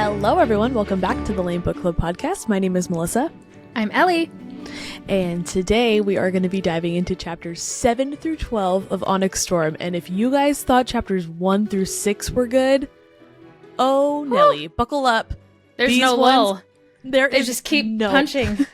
Hello, everyone. Welcome back to the L.A.M.E Book Club podcast. My name is Melissa. I'm Ellie. And today we are going to be diving into chapters 7 through 12 of Onyx Storm. And if you guys thought chapters 1 through 6 were good, oh, Nelly, buckle up. There's no lull. They just keep punching.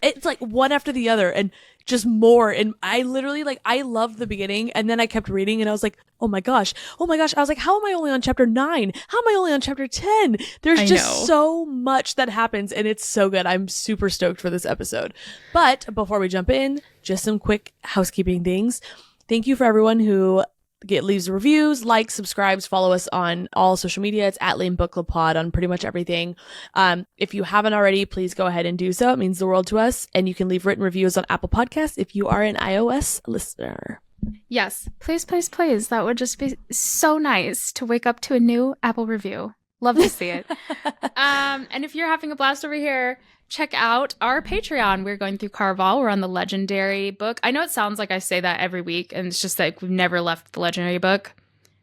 It's like one after the other and just more. And I literally, I loved the beginning. And then I kept reading and I was like, oh my gosh. I was like, how am I only on chapter 9? How am I only on chapter 10? There's just so much that happens and it's so good. I'm super stoked for this episode. But before we jump in, just some quick housekeeping things. Thank you for everyone who leaves reviews, likes, subscribes, follow us on all social media. It's at L.A.M.E Book Club Pod on pretty much everything. If you haven't already, please go ahead and do so. It means the world to us. And you can leave written reviews on Apple Podcasts if you are an iOS listener. Yes. Please, please, please. That would just be so nice to wake up to a new Apple review. Love to see it. And if you're having a blast over here, check out our Patreon. We're going through Carval. We're on the Legendary book. I know it sounds like I say that every week, and it's just like we've never left the Legendary book.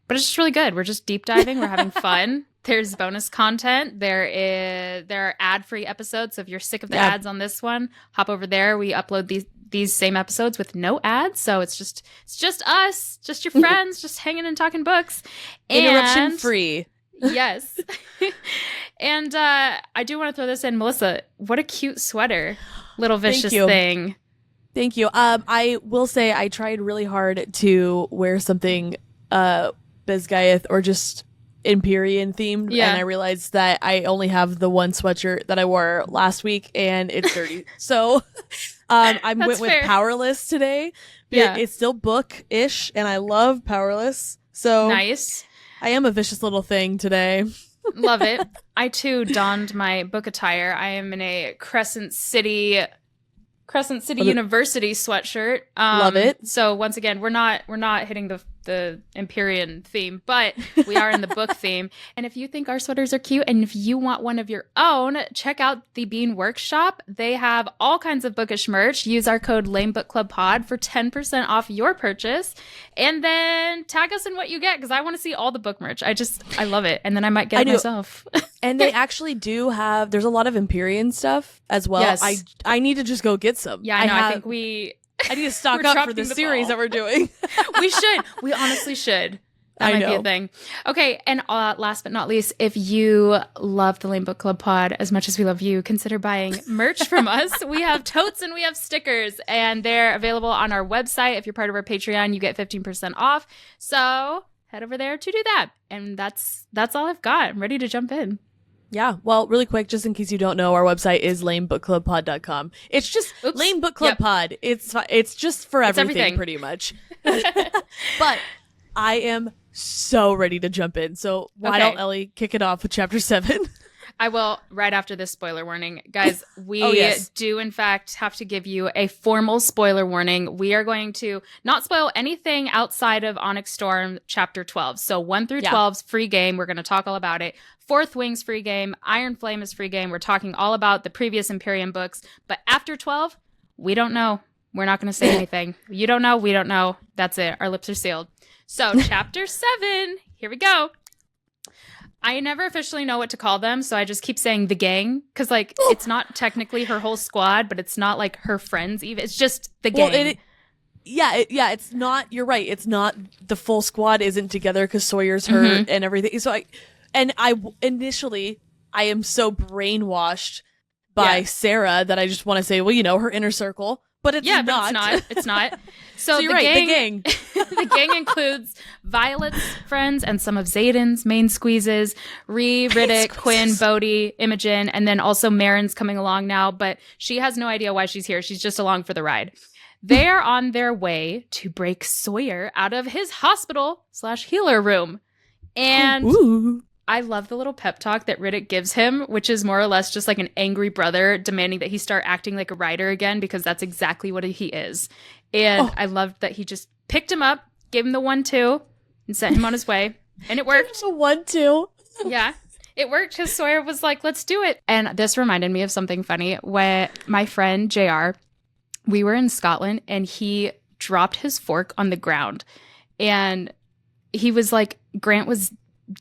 But it's just really good. We're just deep diving. We're having fun. There's bonus content. There are ad-free episodes. So if you're sick of the ads on this one, hop over there. We upload these same episodes with no ads. So it's just us, just your friends, just hanging and talking books. Interruption free. Yes. And I do want to throw this in. Melissa, what a cute sweater. Little vicious thing. Thank you. I will say I tried really hard to wear something Bisgayeth or just Empyrean themed. Yeah. And I realized that I only have the one sweatshirt that I wore last week and it's dirty. So I went with Powerless today. Yeah. It's still book-ish and I love Powerless. So nice. I am a vicious little thing today. Love it. I too donned my book attire. I am in a Crescent City University sweatshirt. Love it. So once again, we're not hitting the Empyrean theme, but we are in the book theme. And if you think our sweaters are cute and if you want one of your own, check out the Bean Workshop. They have all kinds of bookish merch. Use our code L.A.M.E Book Club Pod for 10% off your purchase. And then tag us in what you get because I want to see all the book merch. I love it. And then I might get it myself. And they actually do have, there's a lot of Empyrean stuff as well. Yes. I need to just go get some. Yeah, I think I need to stock up for the series that we're doing. We should. We honestly should. That might be a thing. Okay, and last but not least, if you love the L.A.M.E Book Club Pod as much as we love you, consider buying merch from us. We have totes and we have stickers, and they're available on our website. If you're part of our Patreon, you get 15% off. So head over there to do that. And that's all I've got. I'm ready to jump in. Yeah, well, really quick, just in case you don't know, our website is lamebookclubpod.com. It's just L.A.M.E Book Club Pod. It's just for everything pretty much. But I am so ready to jump in. So why don't Ellie kick it off with chapter 7? I will right after this spoiler warning. Guys, we do in fact have to give you a formal spoiler warning. We are going to not spoil anything outside of Onyx Storm chapter 12. So 1 through 12 is free game. We're going to talk all about it. Fourth Wing's free game. Iron Flame is free game. We're talking all about the previous Empyrean books. But after 12, we don't know. We're not going to say anything. You don't know. We don't know. That's it. Our lips are sealed. So chapter 7. Here we go. I never officially know what to call them, so I just keep saying the gang, because, it's not technically her whole squad, but it's not, her friends even. It's just the gang. Well, it's not, you're right, it's not, the full squad isn't together because Sawyer's hurt and everything. So initially, I am so brainwashed by Sarah that I just want to say, well, her inner circle. But it's not. But it's not. So you're right, the gang. The gang includes Violet's friends and some of Xaden's main squeezes, Riddick, Quinn, Bodhi, Imogen, and then also Marin's coming along now, but she has no idea why she's here. She's just along for the ride. They are on their way to break Sawyer out of his hospital/healer room. And I love the little pep talk that Riddick gives him, which is more or less just like an angry brother demanding that he start acting like a writer again, because that's exactly what he is. And I loved that he just picked him up, gave him the 1-2, and sent him on his way. And it worked. The 1-2. Yeah. It worked because Sawyer was like, let's do it. And this reminded me of something funny. When my friend JR, we were in Scotland and he dropped his fork on the ground. And he was like, Grant was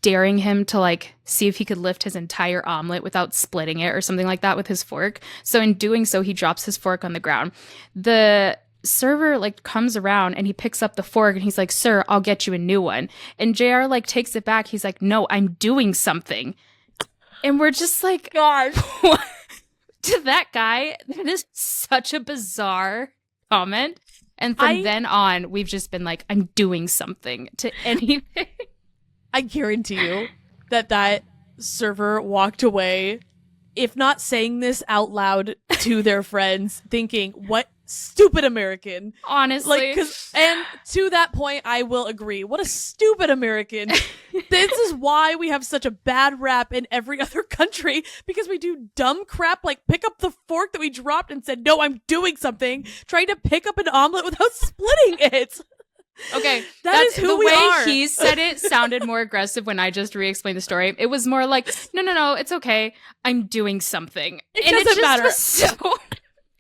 daring him to like see if he could lift his entire omelet without splitting it or something like that with his fork. So in doing so, he drops his fork on the ground. The server like comes around and he picks up the fork and he's like, "Sir, I'll get you a new one." And JR like takes it back. He's like, "No, I'm doing something." And we're just like, God. To that guy, that is such a bizarre comment. And from then on, we've just been like, "I'm doing something" to anything. I guarantee you that server walked away, if not saying this out loud to their friends, thinking, "What stupid American." Honestly. And to that point, I will agree. What a stupid American. This is why we have such a bad rap in every other country, because we do dumb crap like pick up the fork that we dropped and said, "No, I'm doing something," trying to pick up an omelet without splitting it. Okay, that's who we are. The way he said it sounded more aggressive when I just re-explained the story. It was more like, no, it's okay. I'm doing something. It doesn't matter. Was so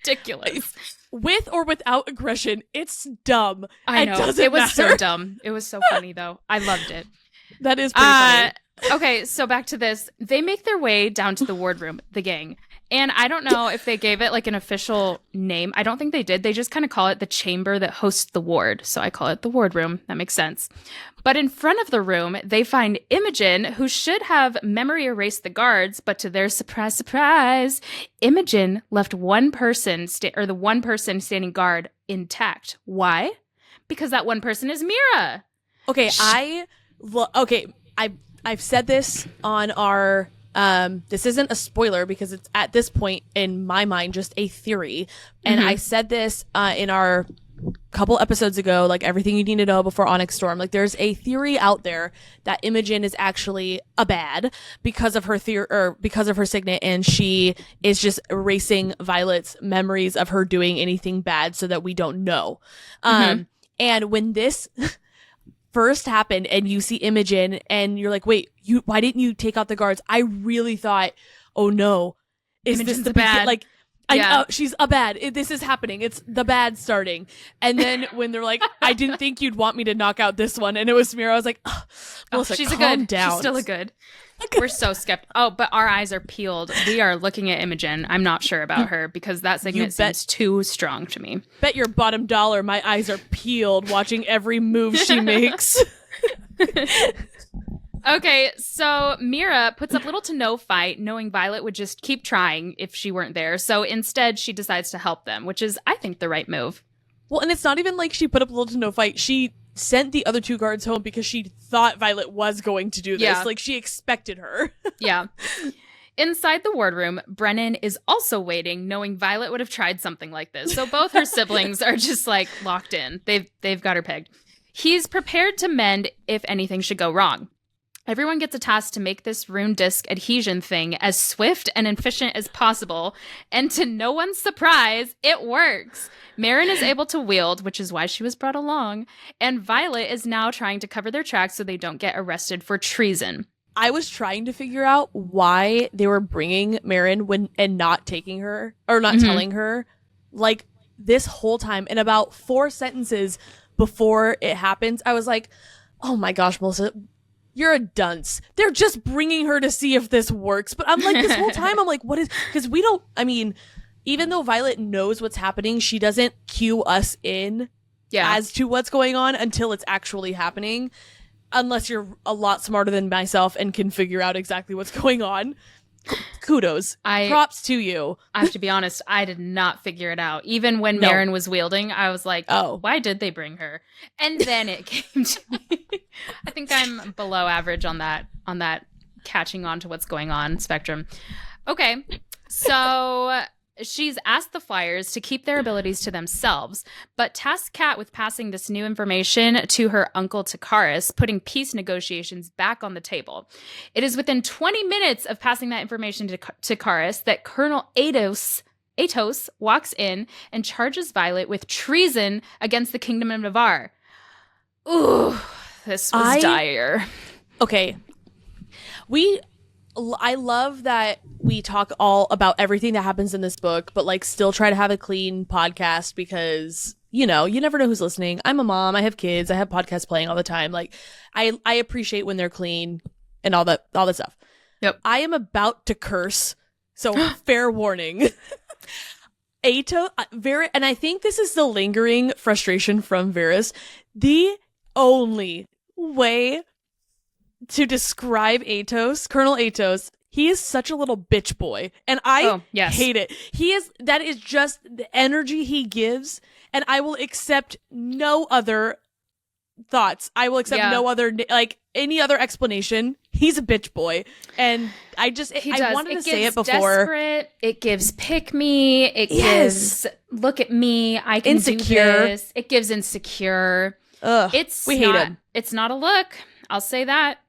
ridiculous. With or without aggression, it's dumb. I know. It was so dumb. It was so funny, though. I loved it. That is pretty funny. Okay, so back to this. They make their way down to the wardroom, the gang. And I don't know if they gave it like an official name. I don't think they did. They just kind of call it the chamber that hosts the ward. So I call it the wardroom. That makes sense. But in front of the room, they find Imogen, who should have memory erased the guards. But to their surprise, Imogen left the one person standing guard intact. Why? Because that one person is Mira. Okay, I've said this on our... this isn't a spoiler because it's at this point in my mind just a theory, and I said this in our couple episodes ago, like everything you need to know before Onyx Storm. Like, there's a theory out there that Imogen is actually a bad because of her because of her signet, and she is just erasing Violet's memories of her doing anything bad so that we don't know. And when this first happened and you see Imogen and you're like, "Wait, why didn't you take out the guards?" I really thought, "Oh no, is Imogen's this the bad?" like, she's a bad. This is happening. It's the bad starting. And then when they're like, "I didn't think you'd want me to knock out this one," and it was Mira, I was like, Melissa, she's calm a good. down. She's still a good. We're so skeptical. Oh, but our eyes are peeled. We are looking at Imogen. I'm not sure about her because that signet seems too strong to me. Bet your bottom dollar my eyes are peeled watching every move she makes. Okay, so Mira puts up little to no fight, knowing Violet would just keep trying if she weren't there. So instead, she decides to help them, which is, I think, the right move. Well, and it's not even like she put up little to no fight. She sent the other two guards home because she thought Violet was going to do this. Yeah. Like, she expected her. Yeah. Inside the wardroom, Brennan is also waiting, knowing Violet would have tried something like this. So both her siblings are just like locked in. They've got her pegged. He's prepared to mend if anything should go wrong. Everyone gets a task to make this rune disc adhesion thing as swift and efficient as possible, and to no one's surprise, it works. Marin is able to wield, which is why she was brought along, and Violet is now trying to cover their tracks so they don't get arrested for treason. I was trying to figure out why they were bringing Marin and not taking her, or not telling her, like, this whole time. In about 4 sentences before it happens, I was like, oh my gosh, Melissa, you're a dunce. They're just bringing her to see if this works. But I'm like, this whole time, I'm like, what is... Because we don't... I mean, even though Violet knows what's happening, she doesn't cue us in as to what's going on until it's actually happening. Unless you're a lot smarter than myself and can figure out exactly what's going on. Kudos. Props to you. I have to be honest, I did not figure it out. Even when Marin was wielding, I was like, why did they bring her? And then it came to me. I think I'm below average on that catching on to what's going on spectrum. Okay, so she's asked the Flyers to keep their abilities to themselves, but tasks Kat with passing this new information to her uncle Takaris, putting peace negotiations back on the table. It is within 20 minutes of passing that information to Takaris that Colonel Aetos walks in and charges Violet with treason against the Kingdom of Navarre. Ooh, this was dire. Okay. I love that we talk all about everything that happens in this book, but like still try to have a clean podcast because, you know, you never know who's listening. I'm a mom. I have kids. I have podcasts playing all the time. Like I appreciate when they're clean. and all that stuff. Yep. I am about to curse, so fair warning. Aetos, and I think this is the lingering frustration from Varys. The only way to describe Aetos, Colonel Aetos, he is such a little bitch boy, and I hate it. That is just the energy he gives, and I will accept no other thoughts. I will accept no other, like, any other explanation. He's a bitch boy, and I wanted to say it before. Desperate. It gives pick me. It gives look at me. I can do this. It gives insecure. Ugh, we hate him. It's not a look. I'll say that.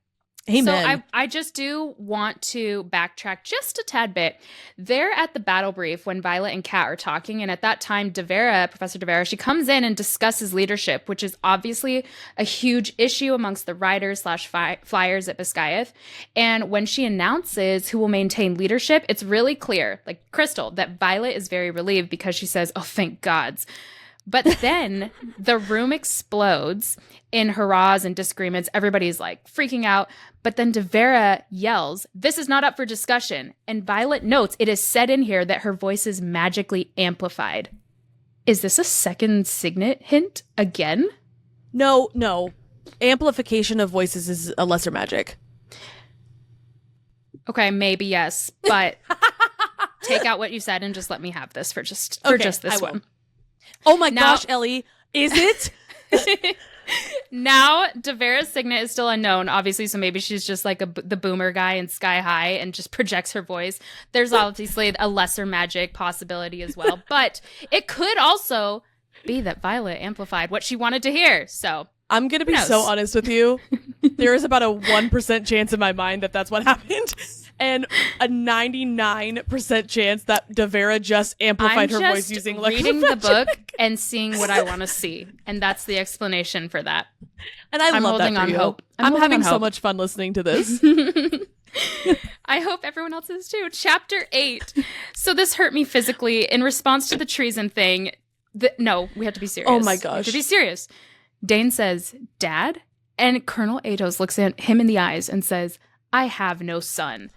Amen. So I just do want to backtrack just a tad bit. They're at the battle brief when Violet and Kat are talking, and at that time, Professor Devera, she comes in and discusses leadership, which is obviously a huge issue amongst the riders / flyers at Biscayeth. And when she announces who will maintain leadership, it's really clear, like crystal, that Violet is very relieved because she says, "Oh, thank gods." But then the room explodes in hurrahs and disagreements. Everybody's like freaking out. But then Devera yells, "This is not up for discussion." And Violet notes it is said in here that her voice is magically amplified. Is this a second Signet hint again? No. Amplification of voices is a lesser magic. Okay, maybe yes. But take out what you said and just let me have this for just this one. Oh my gosh, Ellie, is it? Now, Devera's Signet is still unknown, obviously, so maybe she's just like the boomer guy in Sky High and just projects her voice. There's obviously a lesser magic possibility as well, but it could also be that Violet amplified what she wanted to hear, so... I'm going to be so honest with you. There is about a 1% chance in my mind that that's what happened. And a 99% chance that Devera just amplified her voice using reading the book and seeing what I want to see. And that's the explanation for that. And I'm love that for on you. Hope. I'm having so much fun listening to this. I hope everyone else is too. Chapter 8. So this hurt me physically in response to the treason thing. No, we have to be serious. Oh my gosh. We have to be serious. Dane says, "Dad?" And Colonel Aetos looks at him in the eyes and says, "I have no son."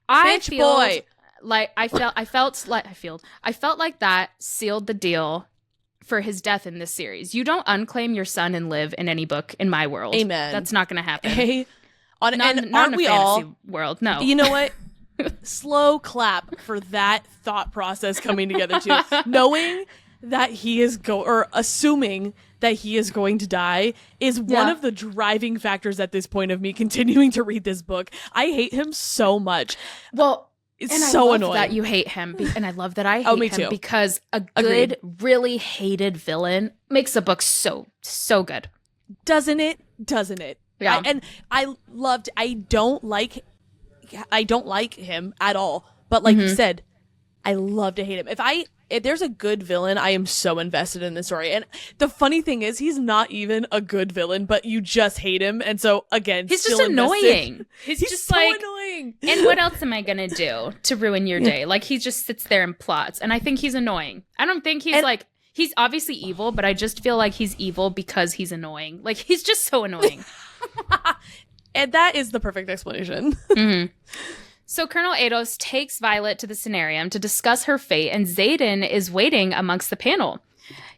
I felt like that sealed the deal for his death in this series. You don't unclaim your son and live in any book in my world. Amen. That's not going to happen. Hey, not in a fantasy world. No. You know what? Slow clap for that thought process coming together too. Knowing that he is assuming that he is going to die is one of the driving factors at this point of me continuing to read this book. I hate him so much. Well, it's so annoying that you hate him, and I love that I hate me him too. Because a good, really hated villain makes a book so good. Doesn't it? Yeah. I don't like him at all. But like you said, I love to hate him. If there's a good villain, I am so invested in the story. And the funny thing is, he's not even a good villain, but you just hate him. And so, again, he's just annoying. He's just so like, annoying. And what else am I going to do to ruin your day? Like, he just sits there and plots. And I think he's annoying. I don't think he's obviously evil, but I just feel like he's evil because he's annoying. Like, he's just so annoying. And that is the perfect explanation. Mm-hmm. So Colonel Aetos takes Violet to the scenarium to discuss her fate, and Xaden is waiting amongst the panel.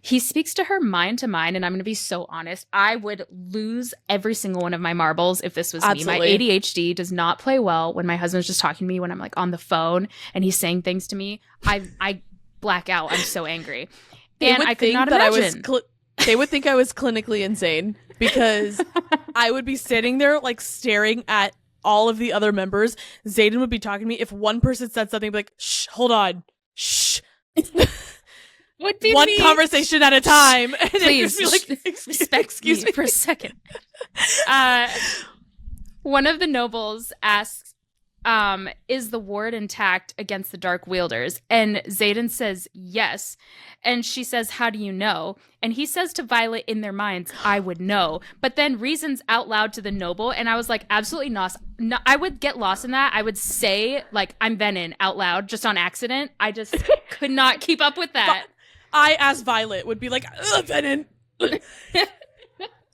He speaks to her mind to mind, and I'm going to be so honest. I would lose every single one of my marbles if this was me. My ADHD does not play well when my husband's just talking to me when I'm like on the phone and he's saying things to me. I black out. I'm so angry. And I could not imagine. They would think I was clinically insane because I would be sitting there like staring at all of the other members. Xaden would be talking to me. If one person said something, I'd be like, "Shh, hold on. Shh." Would be one conversation at a time. And please, be like, excuse me for a second. One of the nobles asks, is the ward intact against the Dark Wielders? And Xaden says yes. And she says, how do you know? And he says to Violet in their minds, I would know. But then reasons out loud to the noble. And I was like, absolutely not. No, I would get lost in that. I would say, like, I'm Venin out loud just on accident. I just could not keep up with that. I, as Violet, would be like, Venin.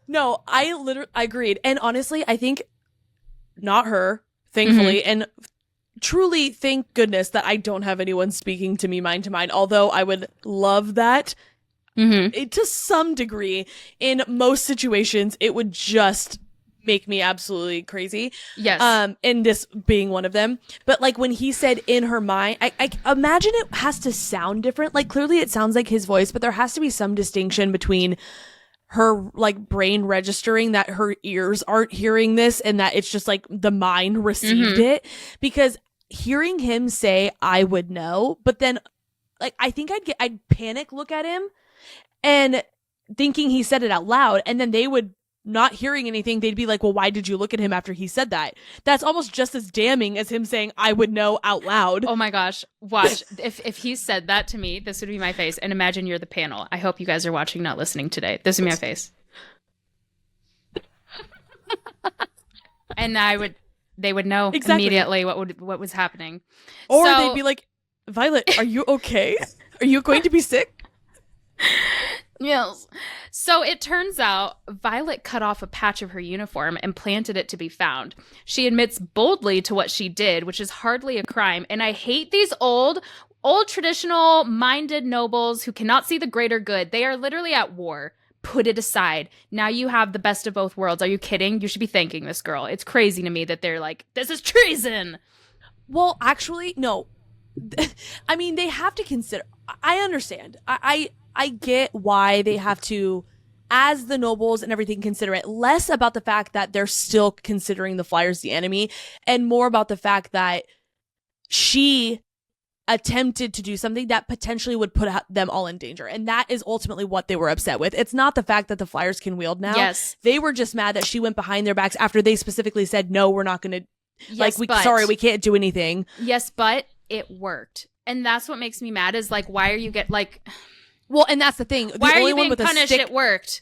No, I agreed. And honestly, I think not her, thankfully, and truly thank goodness that I don't have anyone speaking to me mind to mind, although I would love that. To some degree. In most situations, it would just make me absolutely crazy. Yes. And this being one of them. But like when he said in her mind, I imagine it has to sound different. Like clearly it sounds like his voice, but there has to be some distinction between her like brain registering that her ears aren't hearing this and that it's just like the mind received it. Because hearing him say, I would know, but then like I think I'd panic look at him and thinking he said it out loud, and then they would not hearing anything, they'd be like, well, why did you look at him after he said that? That's almost just as damning as him saying, I would know out loud. Oh my gosh. Watch. if he said that to me, this would be my face. And imagine you're the panel. I hope you guys are watching, not listening today. This would be my face. And they would know immediately what was happening. Or they'd be like, Violet, are you okay? Are you going to be sick? Yes. So it turns out Violet cut off a patch of her uniform and planted it to be found. She admits boldly to what she did, which is hardly a crime. And I hate these old traditional minded nobles who cannot see the greater good. They are literally at war. Put it aside. Now you have the best of both worlds. Are you kidding? You should be thanking this girl. It's crazy to me that they're like, this is treason. Well, actually, no. I mean, they have to consider. I understand. I get why they have to, as the nobles and everything, consider it less about the fact that they're still considering the Flyers the enemy and more about the fact that she attempted to do something that potentially would put them all in danger. And that is ultimately what they were upset with. It's not the fact that the Flyers can wield now. Yes. They were just mad that she went behind their backs after they specifically said, no, we're not going to, sorry, we can't do anything. Yes, but it worked. And that's what makes me mad is like, why are you well, and that's the thing. Why are you being punished? It worked.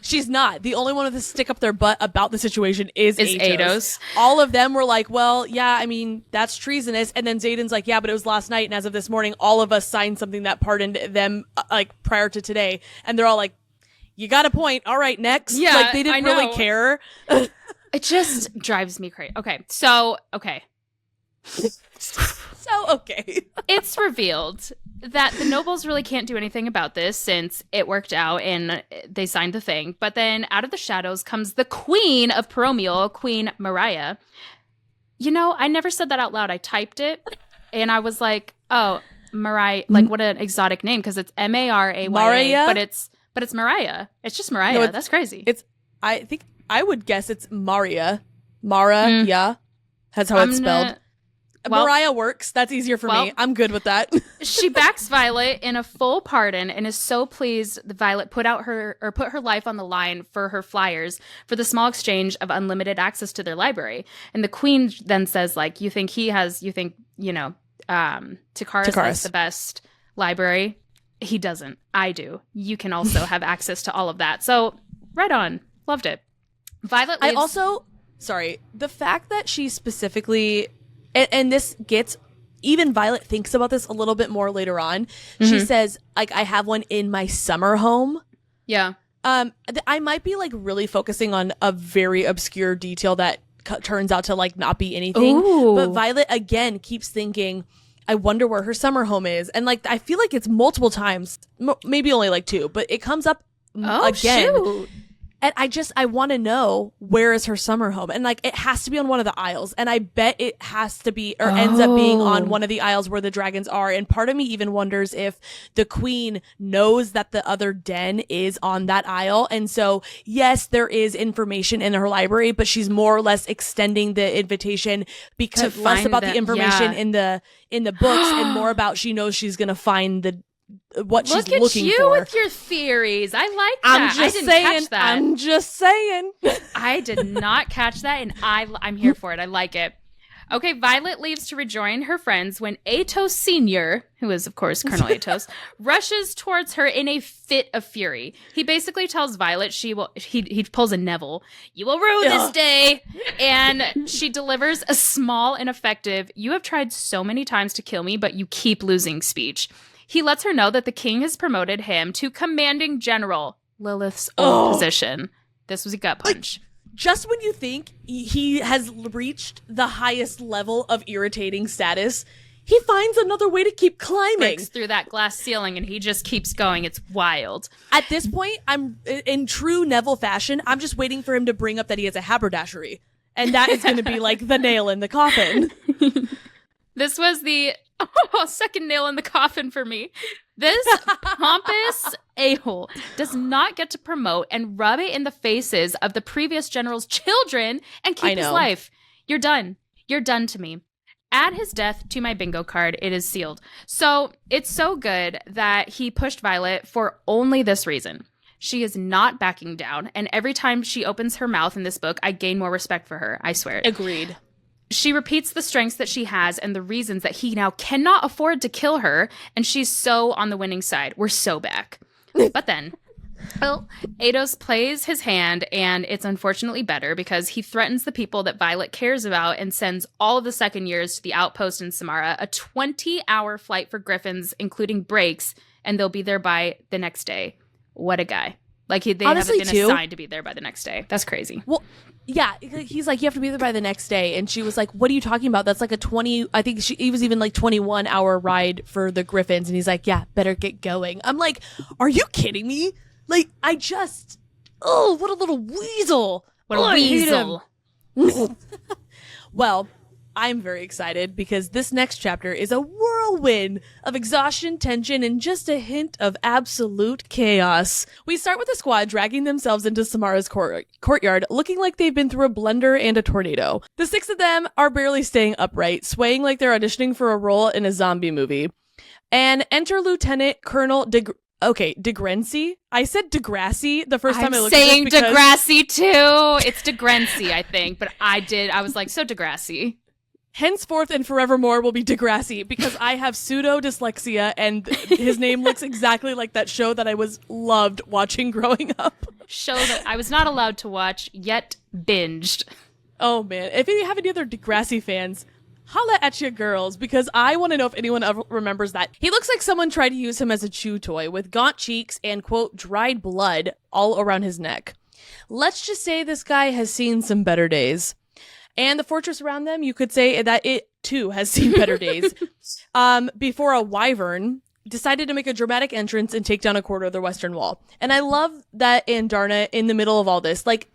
She's not. The only one with a stick up their butt about the situation is Aetos. Aetos. All of them were like, well, yeah, I mean, that's treasonous. And then Xaden's like, yeah, but it was last night. And as of this morning, all of us signed something that pardoned them like prior to today. And they're all like, you got a point. All right, next. Yeah, like they didn't really care. It just drives me crazy. Okay. So, it's revealed that the nobles really can't do anything about this since it worked out and they signed the thing. But then out of the shadows comes the queen of Peromial, Queen Maraya. You know, I never said that out loud. I typed it and I was like, oh, Maraya, like what an exotic name because it's Maraya, Maraya? but it's Maraya. It's just Maraya. No, that's crazy. I think I would guess it's Maraya. Maraya. That's how it's spelled. Maraya works. That's easier for me. I'm good with that. She backs Violet in a full pardon and is so pleased that Violet put her life on the line for her Flyers for the small exchange of unlimited access to their library. And the queen then says, like, Takaris has the best library. He doesn't. I do. You can also have access to all of that. So right on. Loved it. Violet leaves. The fact that she specifically... And this gets, even Violet thinks about this a little bit more later on. She says, like, I have one in my summer home. Yeah. I might be, like, really focusing on a very obscure detail that turns out to, like, not be anything. Ooh. But Violet, again, keeps thinking, I wonder where her summer home is. And, like, I feel like it's multiple times, maybe only, like, 2. But it comes up again. Shoot. And I want to know, where is her summer home? And like, it has to be on one of the isles. And I bet it has to be, or ends up being on one of the isles where the dragons are. And part of me even wonders if the queen knows that the other den is on that isle. And so, yes, there is information in her library, but she's more or less extending the invitation because less about the information in the books and more about she knows she's going to find what she's looking for. Look at you with your theories. I like that. I didn't catch that. I'm just saying. I did not catch that, and I'm here for it. I like it. Okay, Violet leaves to rejoin her friends when Aetos Sr., who is, of course, Colonel Aetos, rushes towards her in a fit of fury. He basically tells Violet he pulls a Neville, you will rue this day, and she delivers a small and effective, you have tried so many times to kill me, but you keep losing speech. He lets her know that the king has promoted him to commanding general, Lilith's old position. This was a gut punch. just when you think he has reached the highest level of irritating status, he finds another way to keep climbing. Breaks through that glass ceiling and he just keeps going. It's wild. At this point, I'm in true Neville fashion. I'm just waiting for him to bring up that he has a haberdashery. And that is going to be like the nail in the coffin. This was the second nail in the coffin for me. This pompous a-hole does not get to promote and rub it in the faces of the previous general's children and keep his life. You're done. You're done to me. Add his death to my bingo card. It is sealed. So it's so good that he pushed Violet for only this reason. She is not backing down. And every time she opens her mouth in this book, I gain more respect for her. I swear it. Agreed. She repeats the strengths that she has and the reasons that he now cannot afford to kill her. And she's so on the winning side. We're so back. But then, well, Aetos plays his hand, and it's unfortunately better because he threatens the people that Violet cares about and sends all of the second years to the outpost in Samara, a 20-hour flight for griffins, including breaks, and they'll be there by the next day. What a guy. Like, they Honestly, haven't been assigned to be there by the next day. That's crazy. Well, yeah, he's like, you have to be there by the next day. And she was like, what are you talking about? That's like a 20, I think he was even like 21-hour ride for the griffins. And he's like, yeah, better get going. I'm like, are you kidding me? Like, what a little weasel. What a weasel. Well, I'm very excited because this next chapter is a whirlwind of exhaustion, tension, and just a hint of absolute chaos. We start with the squad dragging themselves into Samara's courtyard, looking like they've been through a blender and a tornado. The 6 of them are barely staying upright, swaying like they're auditioning for a role in a zombie movie. And enter Lieutenant Colonel DeGrency. I said Degrassi the first time I looked at this because... Degrassi too. It's DeGrency, I think, but I was like, so Degrassi. Henceforth and forevermore will be Degrassi because I have pseudo dyslexia and his name looks exactly like that show that I loved watching growing up. Show that I was not allowed to watch, yet binged. Oh man, if you have any other Degrassi fans, holla at your girls because I want to know if anyone ever remembers that. He looks like someone tried to use him as a chew toy with gaunt cheeks and, quote, dried blood all around his neck. Let's just say this guy has seen some better days. And the fortress around them, you could say that it, too, has seen better days. Before a wyvern decided to make a dramatic entrance and take down a quarter of the western wall. And I love that Andarna, in the middle of all this, like,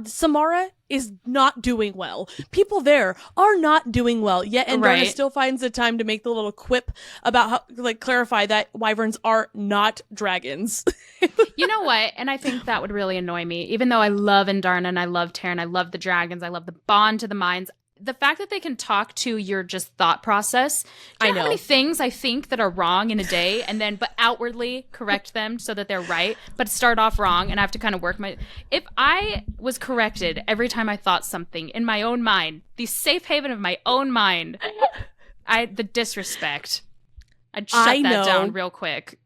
Samara is not doing well. People there are not doing well. Yet Andarna still finds the time to make the little quip about how, like, clarify that wyverns are not dragons. You know what? And I think that would really annoy me. Even though I love Andarna and I love Tairn, I love the dragons, I love the bond to the mines. The fact that they can talk to your just thought process. Do you know how many things I think that are wrong in a day but outwardly correct them so that they're right, but start off wrong and I have to kind of work if I was corrected every time I thought something in my own mind, the safe haven of my own mind, the disrespect, I'd shut that down real quick.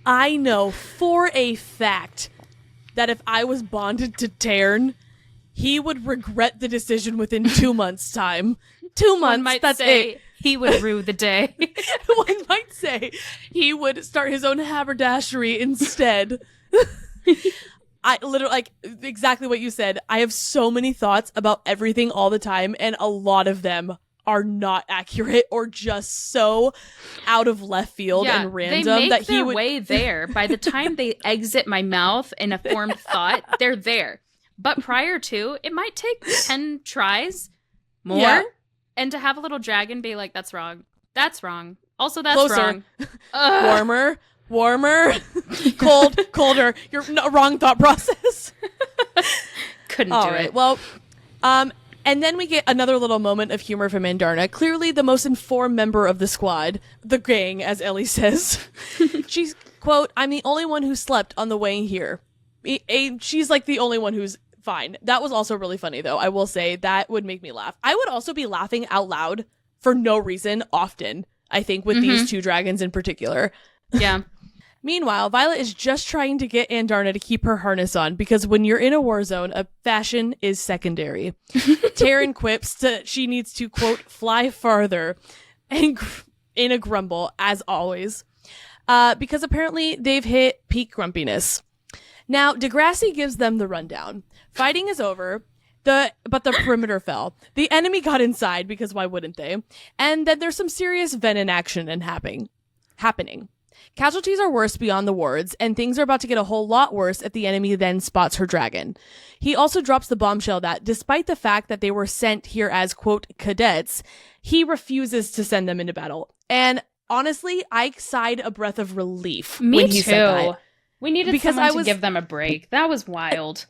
I know for a fact that if I was bonded to Tairn, he would regret the decision within 2 months' time. 2 months, One might that's say it. He would rue the day. One might say he would start his own haberdashery instead. I literally, like, exactly what you said. I have so many thoughts about everything all the time, and a lot of them are not accurate or just so out of left field and random they make that their way there. By the time they exit my mouth in a formed thought, they're there. But prior to, it might take 10 tries more, and to have a little dragon be like, that's wrong. That's wrong. Also, that's Closer. Wrong. Warmer. Colder. You're wrong thought process. Couldn't All do right. it. Well, and then we get another little moment of humor from Andarna, clearly the most informed member of the squad, the gang, as Ellie says. She's, quote, I'm the only one who slept on the way here. She's like the only one who's fine. That was also really funny, though. I will say that would make me laugh. I would also be laughing out loud for no reason often, I think, with these two dragons in particular. Yeah. Meanwhile, Violet is just trying to get Andarna to keep her harness on because when you're in a war zone, fashion is secondary. Tarin quips that she needs to, quote, fly farther and in a grumble, as always, because apparently they've hit peak grumpiness. Now, Degrassi gives them the rundown. Fighting is over, but the perimeter fell. The enemy got inside, because why wouldn't they? And then there's some serious venom action happening. Casualties are worse beyond the wards, and things are about to get a whole lot worse if the enemy then spots her dragon. He also drops the bombshell that, despite the fact that they were sent here as, quote, cadets, he refuses to send them into battle. And honestly, I sighed a breath of relief when he said that. We needed someone to give them a break. That was wild.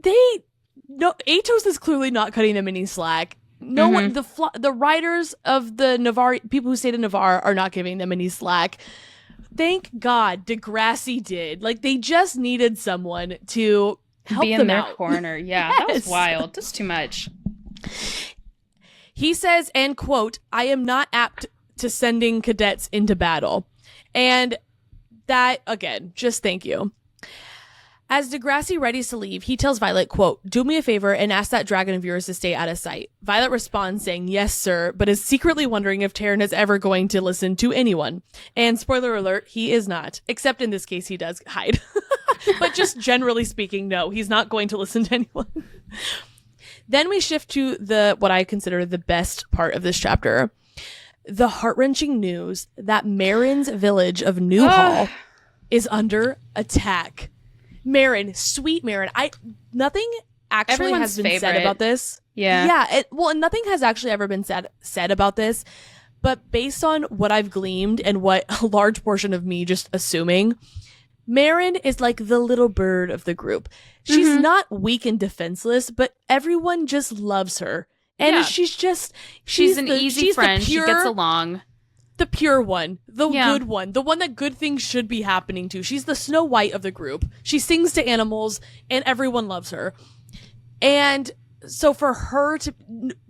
Aetos is clearly not cutting them any slack. No one, the writers of the Navarre, people who stayed in Navarre, are not giving them any slack. Thank God Degrassi did. Like, they just needed someone to help be in them their out. corner. Yeah, yes. That was wild. That's too much. He says, and quote, "I am not apt to sending cadets into battle." And that, again, just thank you. As Degrassi readies to leave, he tells Violet, quote, "Do me a favor and ask that dragon of yours to stay out of sight." Violet responds saying, "Yes, sir," but is secretly wondering if Tairn is ever going to listen to anyone. And spoiler alert, he is not. Except in this case, he does hide. But just generally speaking, no, he's not going to listen to anyone. Then we shift to what I consider the best part of this chapter. The heart-wrenching news that Marin's village of Newhall is under attack. Marin, sweet Marin. Nothing actually Everyone's has been said about this. Yeah. Nothing has actually ever been said about this. But based on what I've gleaned and what a large portion of me just assuming, Marin is like the little bird of the group. She's not weak and defenseless, but everyone just loves her. And she's an easy friend. She gets along. The pure one, the good one, the one that good things should be happening to. She's the Snow White of the group. She sings to animals and everyone loves her. And so for her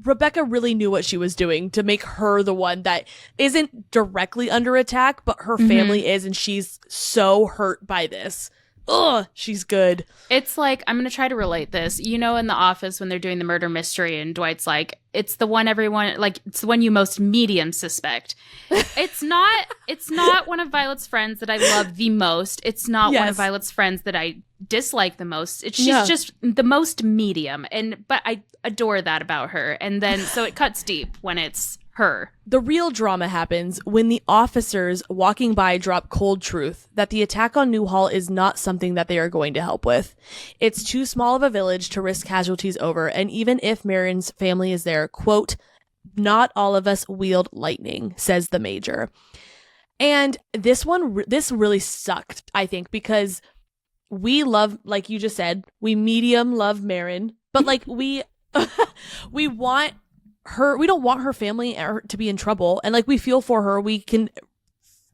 Rebecca really knew what she was doing to make her the one that isn't directly under attack, but her family is, and she's so hurt by this. Ugh, she's good. It's like, I'm going to try to relate this. You know, in The Office when they're doing the murder mystery and Dwight's like, it's the one it's the one you most medium suspect. It's not one of Violet's friends that I love the most. It's not one of Violet's friends that I dislike the most. She's just the most medium. But I adore that about her. And then, so it cuts deep when it's her. The real drama happens when the officers walking by drop cold truth that the attack on Newhall is not something that they are going to help with. It's too small of a village to risk casualties over, and even if Marin's family is there, quote, "Not all of us wield lightning," says the major. And this really sucked, I think, because we love, like you just said, we medium love Marin, but like we want we don't want her family to be in trouble, and like we feel for her. We can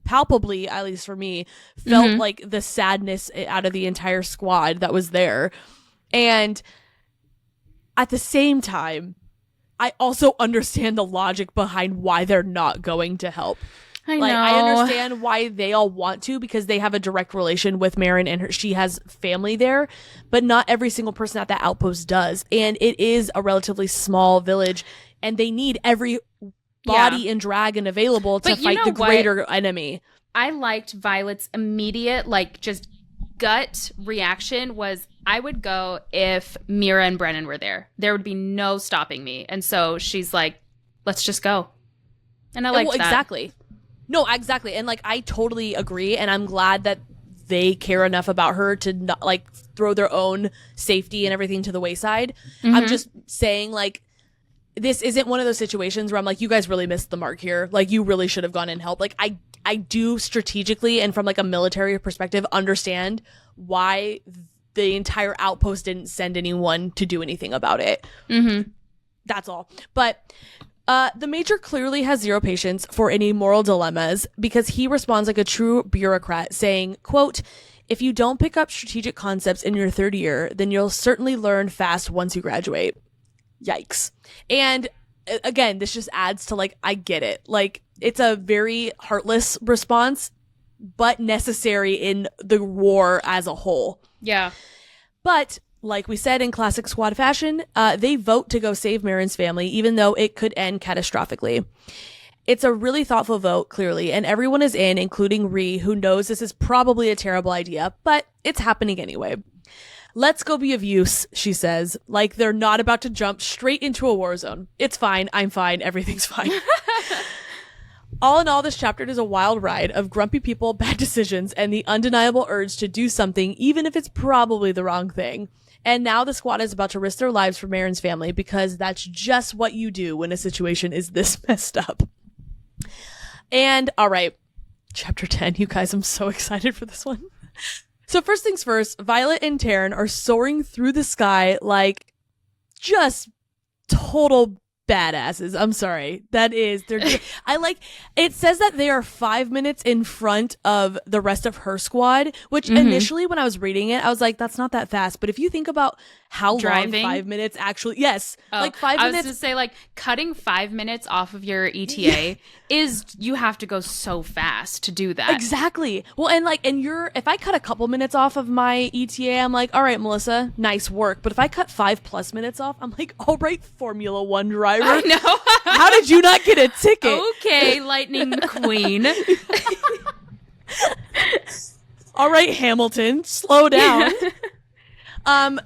palpably, at least for me, felt like the sadness out of the entire squad that was there. And at the same time, I also understand the logic behind why they're not going to help. I know. I understand why they all want to, because they have a direct relation with Marin and she has family there, but not every single person at that outpost does. And it is a relatively small village, and they need every body and dragon available to fight the greater enemy. I liked Violet's immediate, just gut reaction was, I would go if Mira and Brennan were there. There would be no stopping me. And so she's like, let's just go. And I liked that. Exactly. No, exactly. And I totally agree. And I'm glad that they care enough about her to not throw their own safety and everything to the wayside. I'm just saying this isn't one of those situations where I'm like, you guys really missed the mark here. You really should have gone and helped. I do strategically and from a military perspective understand why the entire outpost didn't send anyone to do anything about it. That's all. But the major clearly has zero patience for any moral dilemmas, because he responds like a true bureaucrat, saying, quote, "If you don't pick up strategic concepts in your third year, then you'll certainly learn fast once you graduate." Yikes. And again, this just adds to I get it. It's a very heartless response, but necessary in the war as a whole. Yeah. But like we said in classic squad fashion, they vote to go save Marin's family, even though it could end catastrophically. It's a really thoughtful vote, clearly, and everyone is in, including Ree, who knows this is probably a terrible idea, but it's happening anyway. Let's go be of use, she says, like they're not about to jump straight into a war zone. It's fine, I'm fine, everything's fine. All in all, this chapter is a wild ride of grumpy people, bad decisions, and the undeniable urge to do something, even if it's probably the wrong thing. And now the squad is about to risk their lives for Marin's family, because that's just what you do when a situation is this messed up. And, all right, chapter 10, you guys, I'm so excited for this one. So first things first, Violet and Tairn are soaring through the sky like just total badasses. I'm sorry. I like, it says that they are 5 minutes in front of the rest of her squad, which initially when I was reading it, I was like, that's not that fast. But if you think about how driving? long 5 minutes actually, yes, like 5 minutes. I was going to say, like, cutting 5 minutes off of your ETA is, you have to go so fast to do that. Exactly. Well, and like, if I cut a couple minutes off of my ETA, I'm like, all right, Melissa, nice work. But if I cut 5+ minutes off, I'm like, all right, Formula One driver. I know. How did you not get a ticket? Okay, Lightning McQueen. All right, Hamilton, slow down.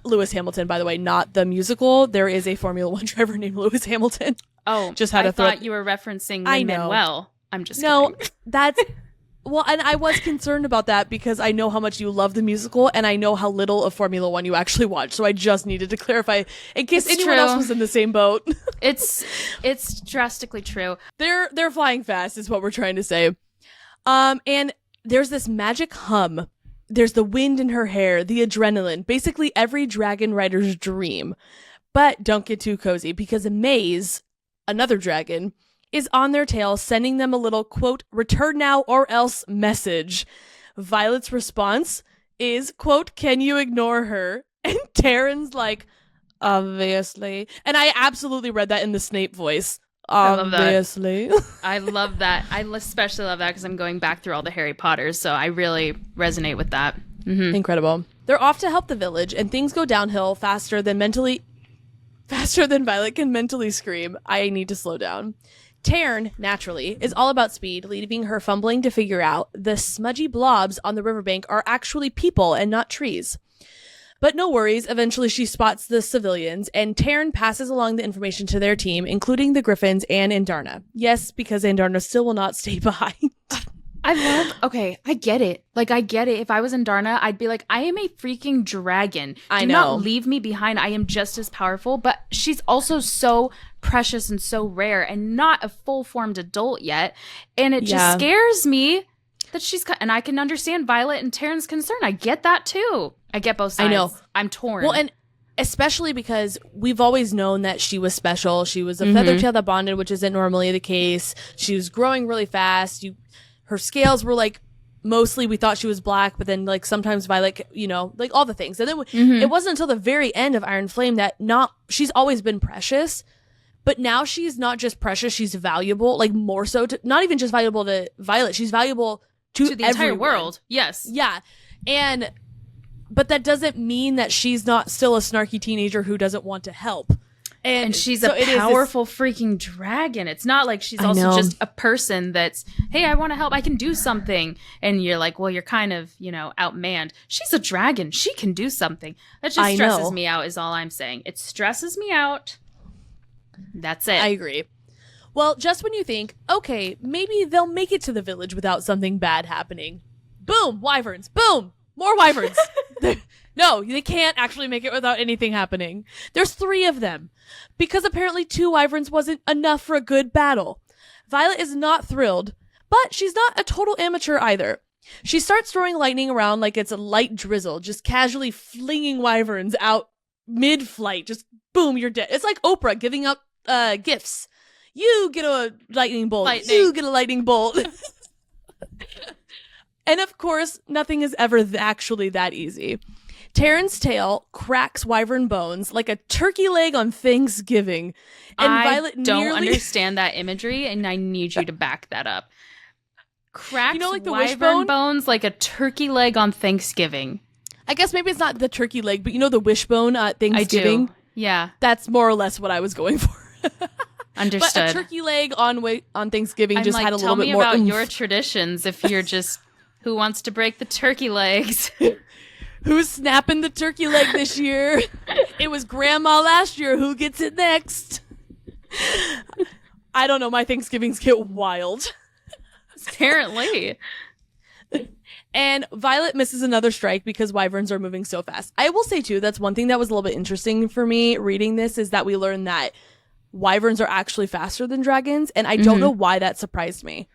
Lewis Hamilton, by the way, not the musical. There is a Formula One driver named Lewis Hamilton. Oh, just had I thought you were referencing Lin-Manuel. I'm just no, kidding. That's well, and I was concerned about that because I know how much you love the musical, and I know how little of Formula One you actually watch. So I just needed to clarify in case anyone else was in the same boat. It's drastically true. They're flying fast, is what we're trying to say. And there's this magic hum. There's the wind in her hair, the adrenaline, basically every dragon rider's dream. But don't get too cozy, because Maze, another dragon, is on their tail, sending them a little, quote, return now or else message. Violet's response is, quote, can you ignore her? And Tarin's like, obviously. And I absolutely read that in the Snape voice. Obviously. I love that. I especially love that because I'm going back through all the Harry Potters, so I really resonate with that. Mm-hmm. Incredible. They're off to help the village, and things go downhill faster than Violet can mentally scream, I need to slow down. Tairn, naturally, is all about speed, leaving her fumbling to figure out the smudgy blobs on the riverbank are actually people and not trees. But no worries, eventually she spots the civilians, and Tairn passes along the information to their team, including the Griffins and Andarna. Yes, because Andarna still will not stay behind. I get it. Like, I get it. If I was in Darna, I'd be like, I am a freaking dragon. Do not leave me behind. I am just as powerful. But she's also so precious and so rare and not a full-formed adult yet. And it just scares me that and I can understand Violet and Tairn's concern. I get that too. I get both sides. I know. I'm torn. Well, and especially because we've always known that she was special. She was a feathertail that bonded, which isn't normally the case. She was growing really fast. Her scales were like, mostly we thought she was black, but then like sometimes Violet, like all the things. And then it wasn't until the very end of Iron Flame that she's always been precious, but now she's not just precious, she's valuable, like more so to, not even just valuable to Violet, she's valuable to the entire world. Yes. Yeah. But that doesn't mean that she's not still a snarky teenager who doesn't want to help. And she's a powerful freaking dragon. It's not like she's also just a person that's, hey, I want to help. I can do something. And you're like, well, you're kind of, outmanned. She's a dragon. She can do something. That just stresses me out is all I'm saying. It stresses me out. That's it. I agree. Well, just when you think, okay, maybe they'll make it to the village without something bad happening. Boom, wyverns. Boom, more wyverns. No, they can't actually make it without anything happening. There's 3 of them. Because apparently 2 wyverns wasn't enough for a good battle. Violet is not thrilled, but she's not a total amateur either. She starts throwing lightning around like it's a light drizzle, just casually flinging wyverns out mid-flight. Just boom, you're dead. It's like Oprah giving up gifts. You get a lightning bolt. You get a lightning bolt. And of course, nothing is ever actually that easy. Tarin's tail cracks wyvern bones like a turkey leg on Thanksgiving. And Violet don't understand that imagery, and I need you to back that up. Cracks like the wyvern bones like a turkey leg on Thanksgiving. I guess maybe it's not the turkey leg, but the wishbone at Thanksgiving? I do. Yeah. That's more or less what I was going for. Understood. But a turkey leg on Thanksgiving I'm just like, had a little bit more. Tell me about your traditions if you're just who wants to break the turkey legs. Who's snapping the turkey leg this year? It was Grandma last year. Who gets it next? I don't know. My Thanksgivings get wild. Apparently. And Violet misses another strike because wyverns are moving so fast. I will say, too, that's one thing that was a little bit interesting for me reading this is that we learned that wyverns are actually faster than dragons. And I don't know why that surprised me.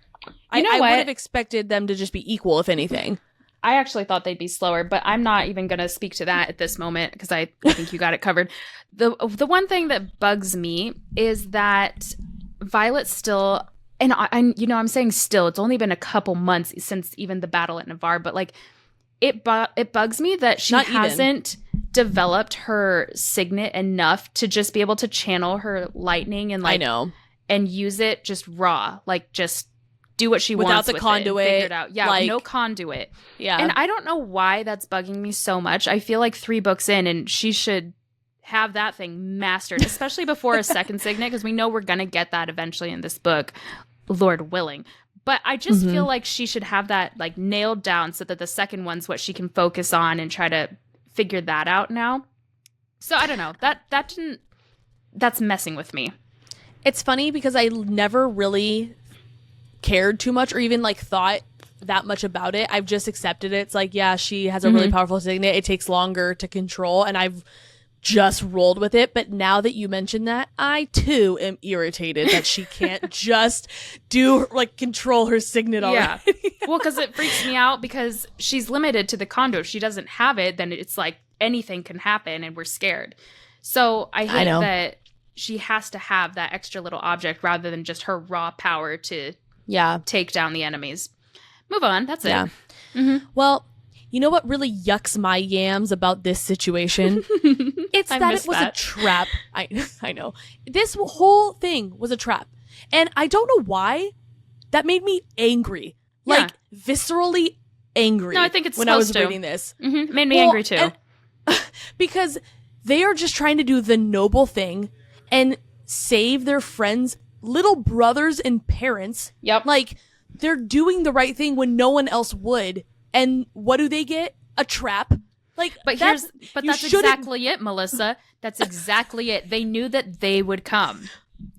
I would have expected them to just be equal, if anything. I actually thought they'd be slower, but I'm not even going to speak to that at this moment because I think you got it covered. The one thing that bugs me is that Violet still, and I'm saying still, it's only been a couple months since even the battle at Navarre, but like it bugs me that she hasn't developed her signet enough to just be able to channel her lightning and like and use it just raw, like just do what she without wants the with conduit. Figure it out. Yeah, like, no conduit. Yeah. And I don't know why that's bugging me so much. I feel like 3 books in and she should have that thing mastered, especially before a second signet, because we know we're going to get that eventually in this book, Lord willing. But I just feel like she should have that like nailed down so that the second one's what she can focus on and try to figure that out now. So I don't know. That's messing with me. It's funny because I never really cared too much or even like thought that much about it. I've just accepted it. It's like, yeah, she has a really powerful signet. It takes longer to control and I've just rolled with it. But now that you mentioned that, I too am irritated that she can't just control her signet already. Yeah. Well, because it freaks me out because she's limited to the condo. If she doesn't have it, then it's like anything can happen and we're scared. So I hate that she has to have that extra little object rather than just her raw power to take down the enemies. Move on. That's it. Well, you know what really yucks my yams about this situation? It's that it was a trap. I know. This whole thing was a trap. And I don't know why. That made me angry. Like, viscerally angry. No, I think it's when I was reading this. It made me angry too. Because they are just trying to do the noble thing and save their friends' little brothers and parents. Yep. Like, they're doing the right thing when no one else would. And what do they get? A trap. Like, but that's exactly it, Melissa. That's exactly it. They knew that they would come.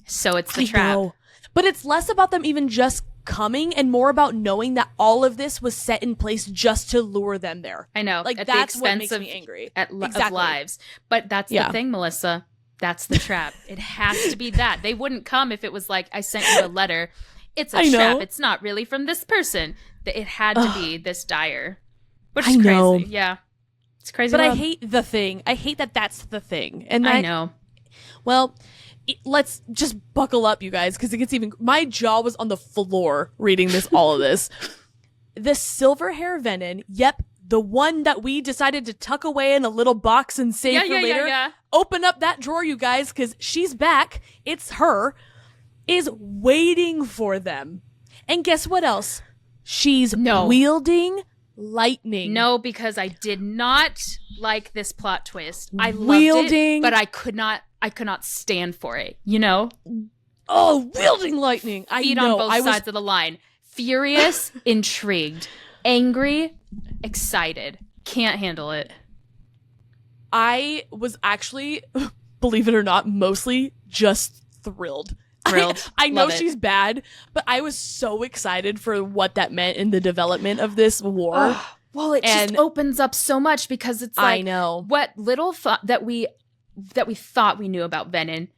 So it's the trap. Know. But it's less about them even just coming and more about knowing that all of this was set in place just to lure them there. I know. Like, at that's the what expense makes me angry. Of lives. But that's the thing, Melissa. That's the trap. It has to be that. They wouldn't come if it was like, I sent you a letter. It's a trap. It's not really from this person. It had to be this dire. Which is crazy. Yeah. It's crazy. But I hate the thing. I hate that that's the thing. And I know. Well, let's just buckle up, you guys, because it gets even... My jaw was on the floor reading all of this. The silver hair venom, the one that we decided to tuck away in a little box and save for later. Yeah. Open up that drawer, you guys, because she's back. It's her. Is waiting for them. And guess what else? She's wielding lightning. No, because I did not like this plot twist. I loved it, but I could not stand for it, you know? Oh, wielding lightning. Feet on both sides of the line. Furious, intrigued, angry, excited. Can't handle it. I was actually, believe it or not, mostly just thrilled. I know she's bad, but I was so excited for what that meant in the development of this war. Well, it just opens up so much because it's like, I know what little thought that we thought we knew about venom.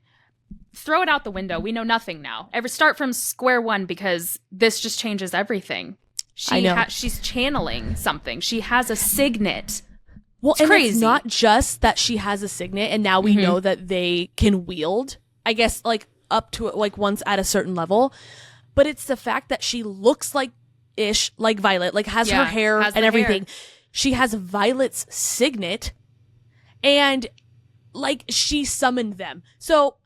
Throw it out the window. We know nothing now. Ever start from square one because this just changes everything. She's channeling something. She has a signet. Well, it's crazy. It's not just that she has a signet, and now we know that they can wield. I guess like up to like once at a certain level, but it's the fact that she looks like Violet, like has her hair and everything. She has Violet's signet, and like she summoned them. So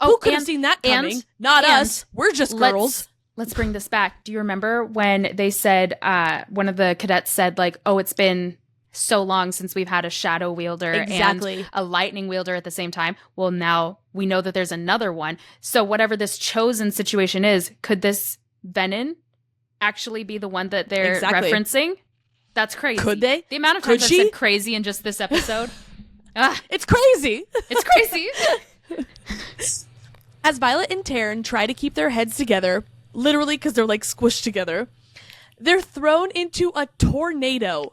who could have seen that coming? Not us. We're just girls. Let's bring this back. Do you remember when they said one of the cadets said like, "Oh, it's been so long since we've had a shadow wielder and a lightning wielder at the same time." Well, now We know that there's another one. So whatever this chosen situation is, could this venom actually be the one that they're referencing? That's crazy. Could they? The amount of times I've said crazy in just this episode. It's crazy. It's crazy. As Violet and Tairn try to keep their heads together, literally because they're like squished together, they're thrown into a tornado.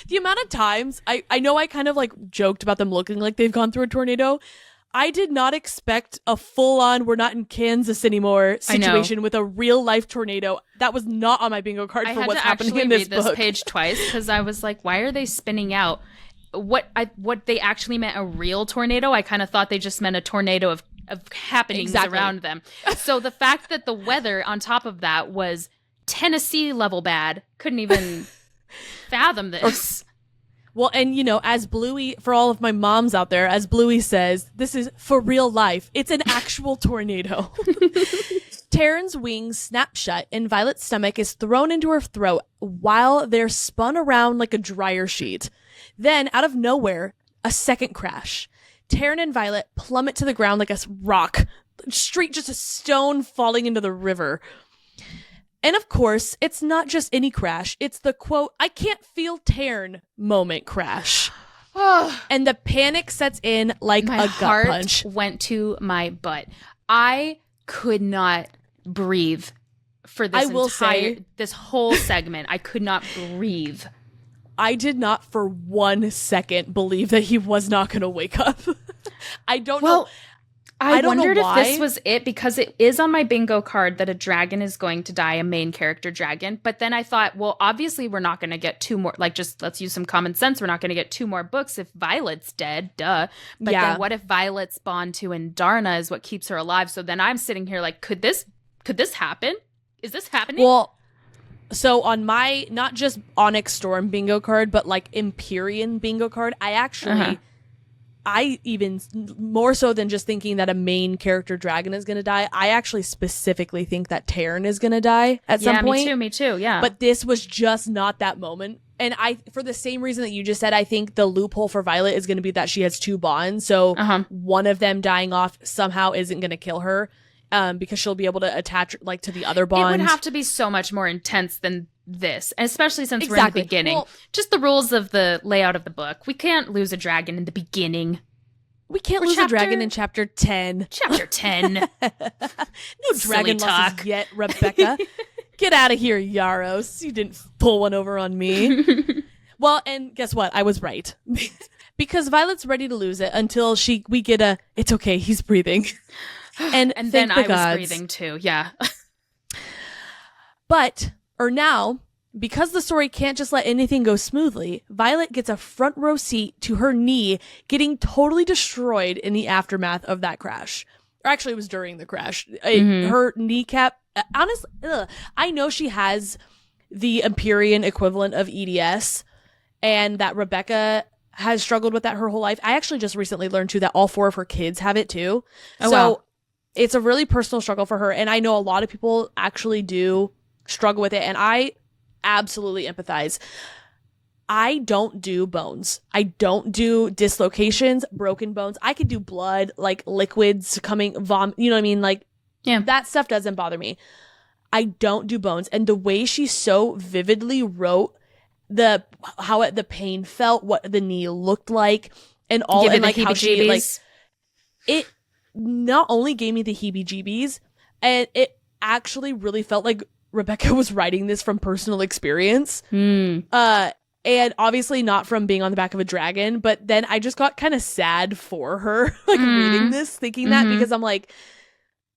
The amount of times, I know I kind of like joked about them looking like they've gone through a tornado. I did not expect a full-on "we're not in Kansas anymore" situation with a real-life tornado. That was not on my bingo card for what's happening in this book. I had to actually read this page twice because I was like, why are they spinning out? What they actually meant a real tornado? I kind of thought they just meant a tornado of happenings around them. So the fact that the weather on top of that was Tennessee level bad, couldn't even fathom this. Well, and as Bluey, for all of my moms out there, as Bluey says, this is for real life. It's an actual tornado. Tairn's wings snap shut and Violet's stomach is thrown into her throat while they're spun around like a dryer sheet. Then, out of nowhere, a second crash. Tairn and Violet plummet to the ground like a rock. Straight, just a stone falling into the river. And of course, it's not just any crash. It's the, quote, "I can't feel Tairn" moment crash. And the panic sets in like a gut punch. My heart went to my butt. I could not breathe for this whole segment. I could not breathe. I did not for 1 second believe that he was not going to wake up. I don't know. I wondered if this was it because it is on my bingo card that a dragon is going to die, a main character dragon. But then I thought, well, obviously we're not going to get 2 more. Like, just let's use some common sense. We're not going to get 2 more books if Violet's dead. Duh. But then what if Violet's bond to Indarna is what keeps her alive? So then I'm sitting here like, could this happen? Is this happening? Well, so on my, not just Onyx Storm bingo card, but like Empyrean bingo card, I actually... I even more so than just thinking that a main character dragon is going to die, I actually specifically think that Tairn is going to die at some point. Me too, yeah. But this was just not that moment. And for the same reason that you just said, I think the loophole for Violet is going to be that she has 2 bonds. So one of them dying off somehow isn't going to kill her because she'll be able to attach like to the other bond. It would have to be so much more intense than this, especially since we're in the beginning. Well, just the rules of the layout of the book. We can't lose a dragon in the beginning. We can't lose a dragon in chapter 10. Chapter 10. No dragon losses yet, Rebecca. Get out of here, Yaros. You didn't pull one over on me. Well, and guess what? I was right. Because Violet's ready to lose it until we get a, "It's okay, he's breathing." And then I was breathing too, yeah. Now, because the story can't just let anything go smoothly, Violet gets a front row seat to her knee getting totally destroyed in the aftermath of that crash. Or actually, it was during the crash. Her kneecap, honestly, I know she has the Empyrean equivalent of EDS, and that Rebecca has struggled with that her whole life. I actually just recently learned, too, that all 4 of her kids have it, too. Wow. It's a really personal struggle for her, and I know a lot of people actually do struggle with it, and I absolutely empathize. I don't do bones. I don't do dislocations, broken bones. I could do blood, like liquids coming, vom. You know what I mean? Like, that stuff doesn't bother me. I don't do bones. And the way she so vividly wrote how the pain felt, what the knee looked like, and all, and like how she like it not only gave me the heebie-jeebies, and it actually really felt like Rebecca was writing this from personal experience. And obviously not from being on the back of a dragon, but then I just got kind of sad for her, like reading this, thinking that, because I'm like,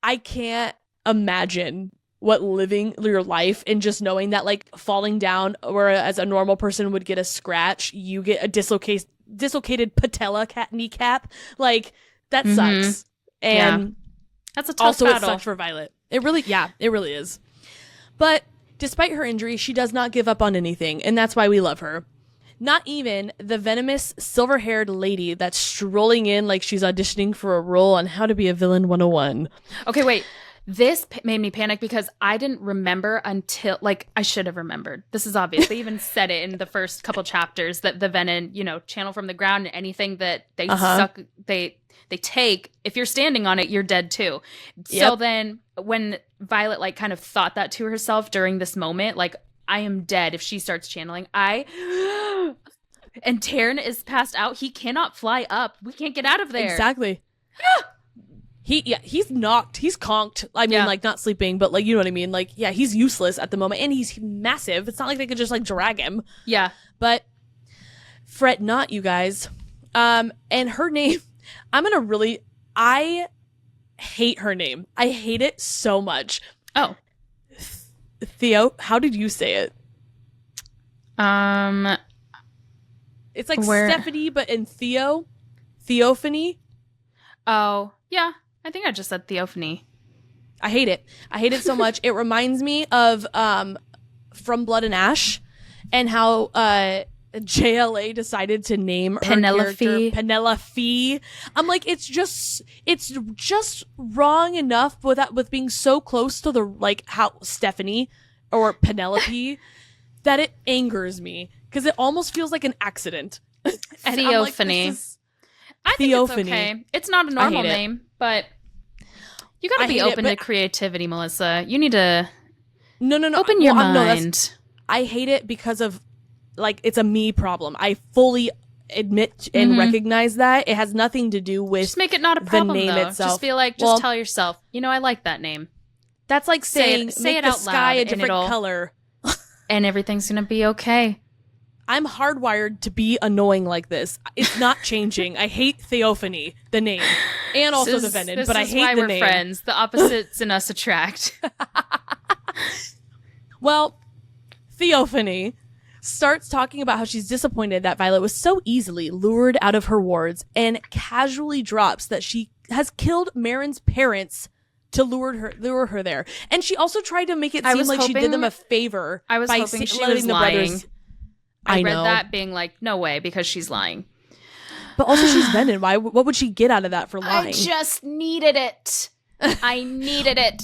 I can't imagine what living your life and just knowing that like falling down, whereas a normal person would get a scratch, you get a dislocated patella kneecap. Like, that sucks. And that's a tough also battle. It sucks for Violet. It really is. But despite her injury, she does not give up on anything, and that's why we love her. Not even the venomous, silver-haired lady that's strolling in like she's auditioning for a role on How to Be a Villain 101. Okay, wait. This made me panic because I didn't remember until, like, I should have remembered. This is obvious. They even said it in the first couple chapters that the venom, channel from the ground, and anything that they suck, they take, if you're standing on it, you're dead too. Yep. So then when Violet like kind of thought that to herself during this moment, like, I am dead if she starts channeling, and Tairn is passed out. He cannot fly up. We can't get out of there. Exactly. He's knocked. He's conked. I mean, like, not sleeping, but, like, you know what I mean? Like, yeah, he's useless at the moment, and he's massive. It's not like they could just, like, drag him. Yeah. But fret not, you guys. And her name, I hate her name. I hate it so much. Oh. Theo, how did you say it? It's like Stephanie, but in Theophany. Oh, yeah. I think I just said Theophany. I hate it. I hate it so much. It reminds me of From Blood and Ash, and how JLA decided to name her character Penelope. I'm like, it's just wrong enough with being so close to the, like, how Stephanie or Penelope that it angers me, because it almost feels like an accident. Theophany. I think it's okay. It's not a normal name, but you gotta be open to creativity, Melissa. You need to open your mind. I hate it because of, like, it's a me problem. I fully admit and recognize that. It has nothing to do with just make it not a problem, the name though. itself. Just feel like, just tell yourself, I like that name. That's like saying, say make it the out sky loud a different color. And everything's gonna be okay. I'm hardwired to be annoying like this. It's not changing. I hate Theophany, the name, and also the venom, but I hate the name. This is why we're friends. The opposites in us attract. Well, Theophany starts talking about how she's disappointed that Violet was so easily lured out of her wards, and casually drops that she has killed Marin's parents to lure her there. And she also tried to make it seem like she did them a favor. I was hoping she was lying. Brothers. I read that being like, no way, because she's lying. But also she's venom. What would she get out of that for lying? I just needed it. I needed it.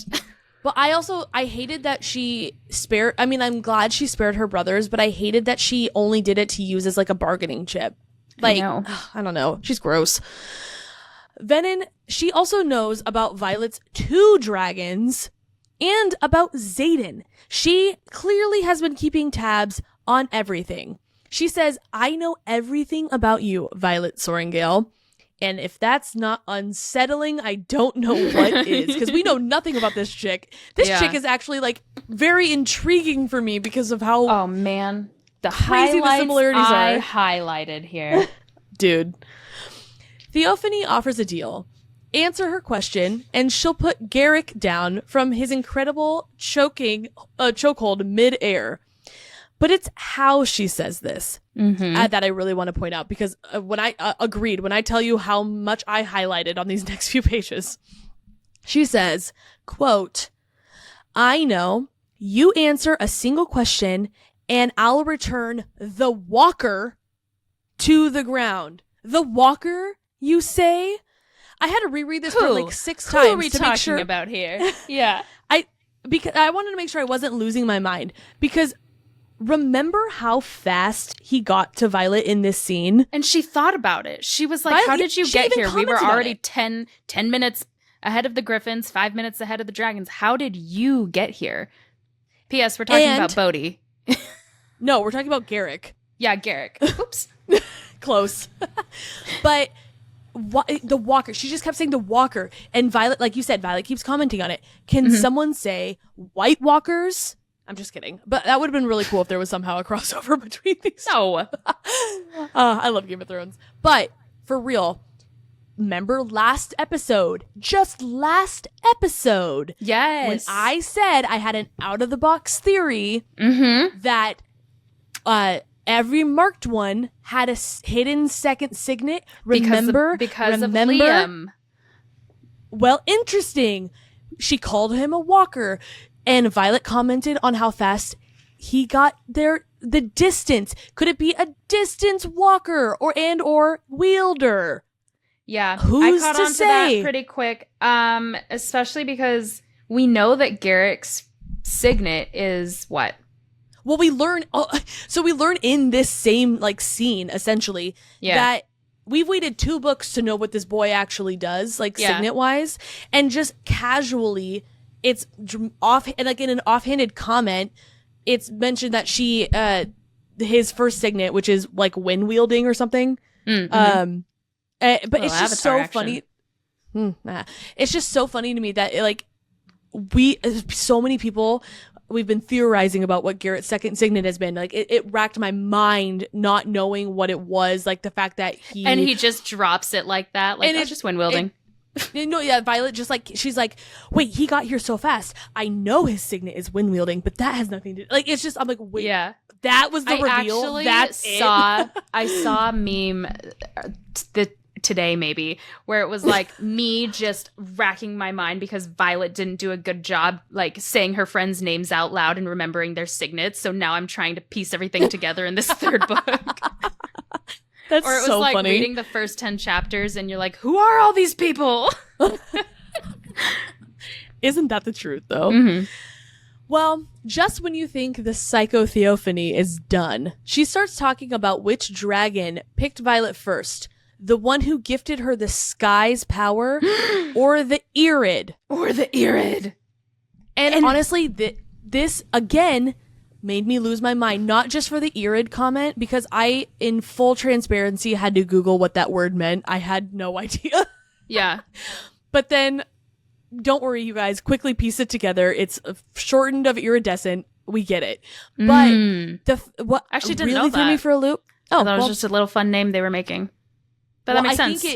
But I hated that she spared, I'm glad she spared her brothers, but I hated that she only did it to use as, like, a bargaining chip. Like, I don't know. She's gross. Venom, she also knows about Violet's 2 dragons and about Xaden. She clearly has been keeping tabs on everything. She says, I know everything about you, Violet Sorrengail. And if that's not unsettling, I don't know what is. Because we know nothing about this chick. This chick is actually, like, very intriguing for me because of how oh man, the crazy the similarities I are. Highlighted here. Dude. Theophany offers a deal. Answer her question, and she'll put Garick down from his incredible chokehold mid-air. But it's how she says this that I really want to point out, because when I when I tell you how much I highlighted on these next few pages, she says, quote, I know, you answer a single question and I'll return the walker to the ground. The walker, you say? I had to reread this for like 6 times. Who are we talking about here? Yeah. Because I wanted to make sure I wasn't losing my mind, because remember how fast he got to Violet in this scene? And she thought about it. She was like, how did you get here? We were already 10 minutes ahead of the Griffins, 5 minutes ahead of the Dragons. How did you get here? P.S. We're talking about Bodhi. No, we're talking about Garick. Yeah, Garick. Oops. Close. But the walker, she just kept saying the walker. And Violet, like you said, Violet keeps commenting on it. Can someone say White Walkers? I'm just kidding. But that would have been really cool if there was somehow a crossover between these. No. I love Game of Thrones. But for real, remember last episode? Just last episode. Yes. When I said I had an out-of-the-box theory that every marked one had a hidden second signet. Remember? Because of L.A.M.E. Well, interesting. She called him a walker. And Violet commented on how fast he got there. The distance. Could it be a distance walker or wielder? Yeah. Who's I caught to on to say? that pretty quick. Especially because we know that Garick's signet is what? Well, we learn in this same, like, scene, essentially, that we've waited 2 books to know what this boy actually does, like Signet wise, and just casually, it's off, like in an offhanded comment, it's mentioned that she, his first Signet, which is like wind wielding or something. Mm-hmm. But it's just so funny. It's just so funny to me that like so many people, we've been theorizing about what Garrett's second Signet has been. Like it racked my mind not knowing what it was. Like the fact that he just drops it like that. Like it's just wind wielding. Violet just like, she's like, wait, he got here so fast. I know his Signet is wind wielding, but that has nothing to, like, it's just, I'm like, wait, that was the reveal. I saw a meme today maybe where it was like me just racking my mind because Violet didn't do a good job like saying her friends' names out loud and remembering their signets. So now I'm trying to piece everything together in this 3rd book. That's or it was so like funny. Reading the first 10 chapters and you're like, who are all these people? Isn't that the truth though? Mm-hmm. Well, just when you think the psycho Theophanie is done, she starts talking about which dragon picked Violet first. The one who gifted her the sky's power or the Irid. And honestly, this again made me lose my mind, not just for the Irid comment, because I, in full transparency, had to Google what that word meant. I had no idea. Yeah. But then, don't worry, you guys, quickly piece it together. It's shortened of iridescent. We get it. But what actually didn't really know threw that. Me for a loop. Oh, that was just a little fun name they were making. But that makes sense.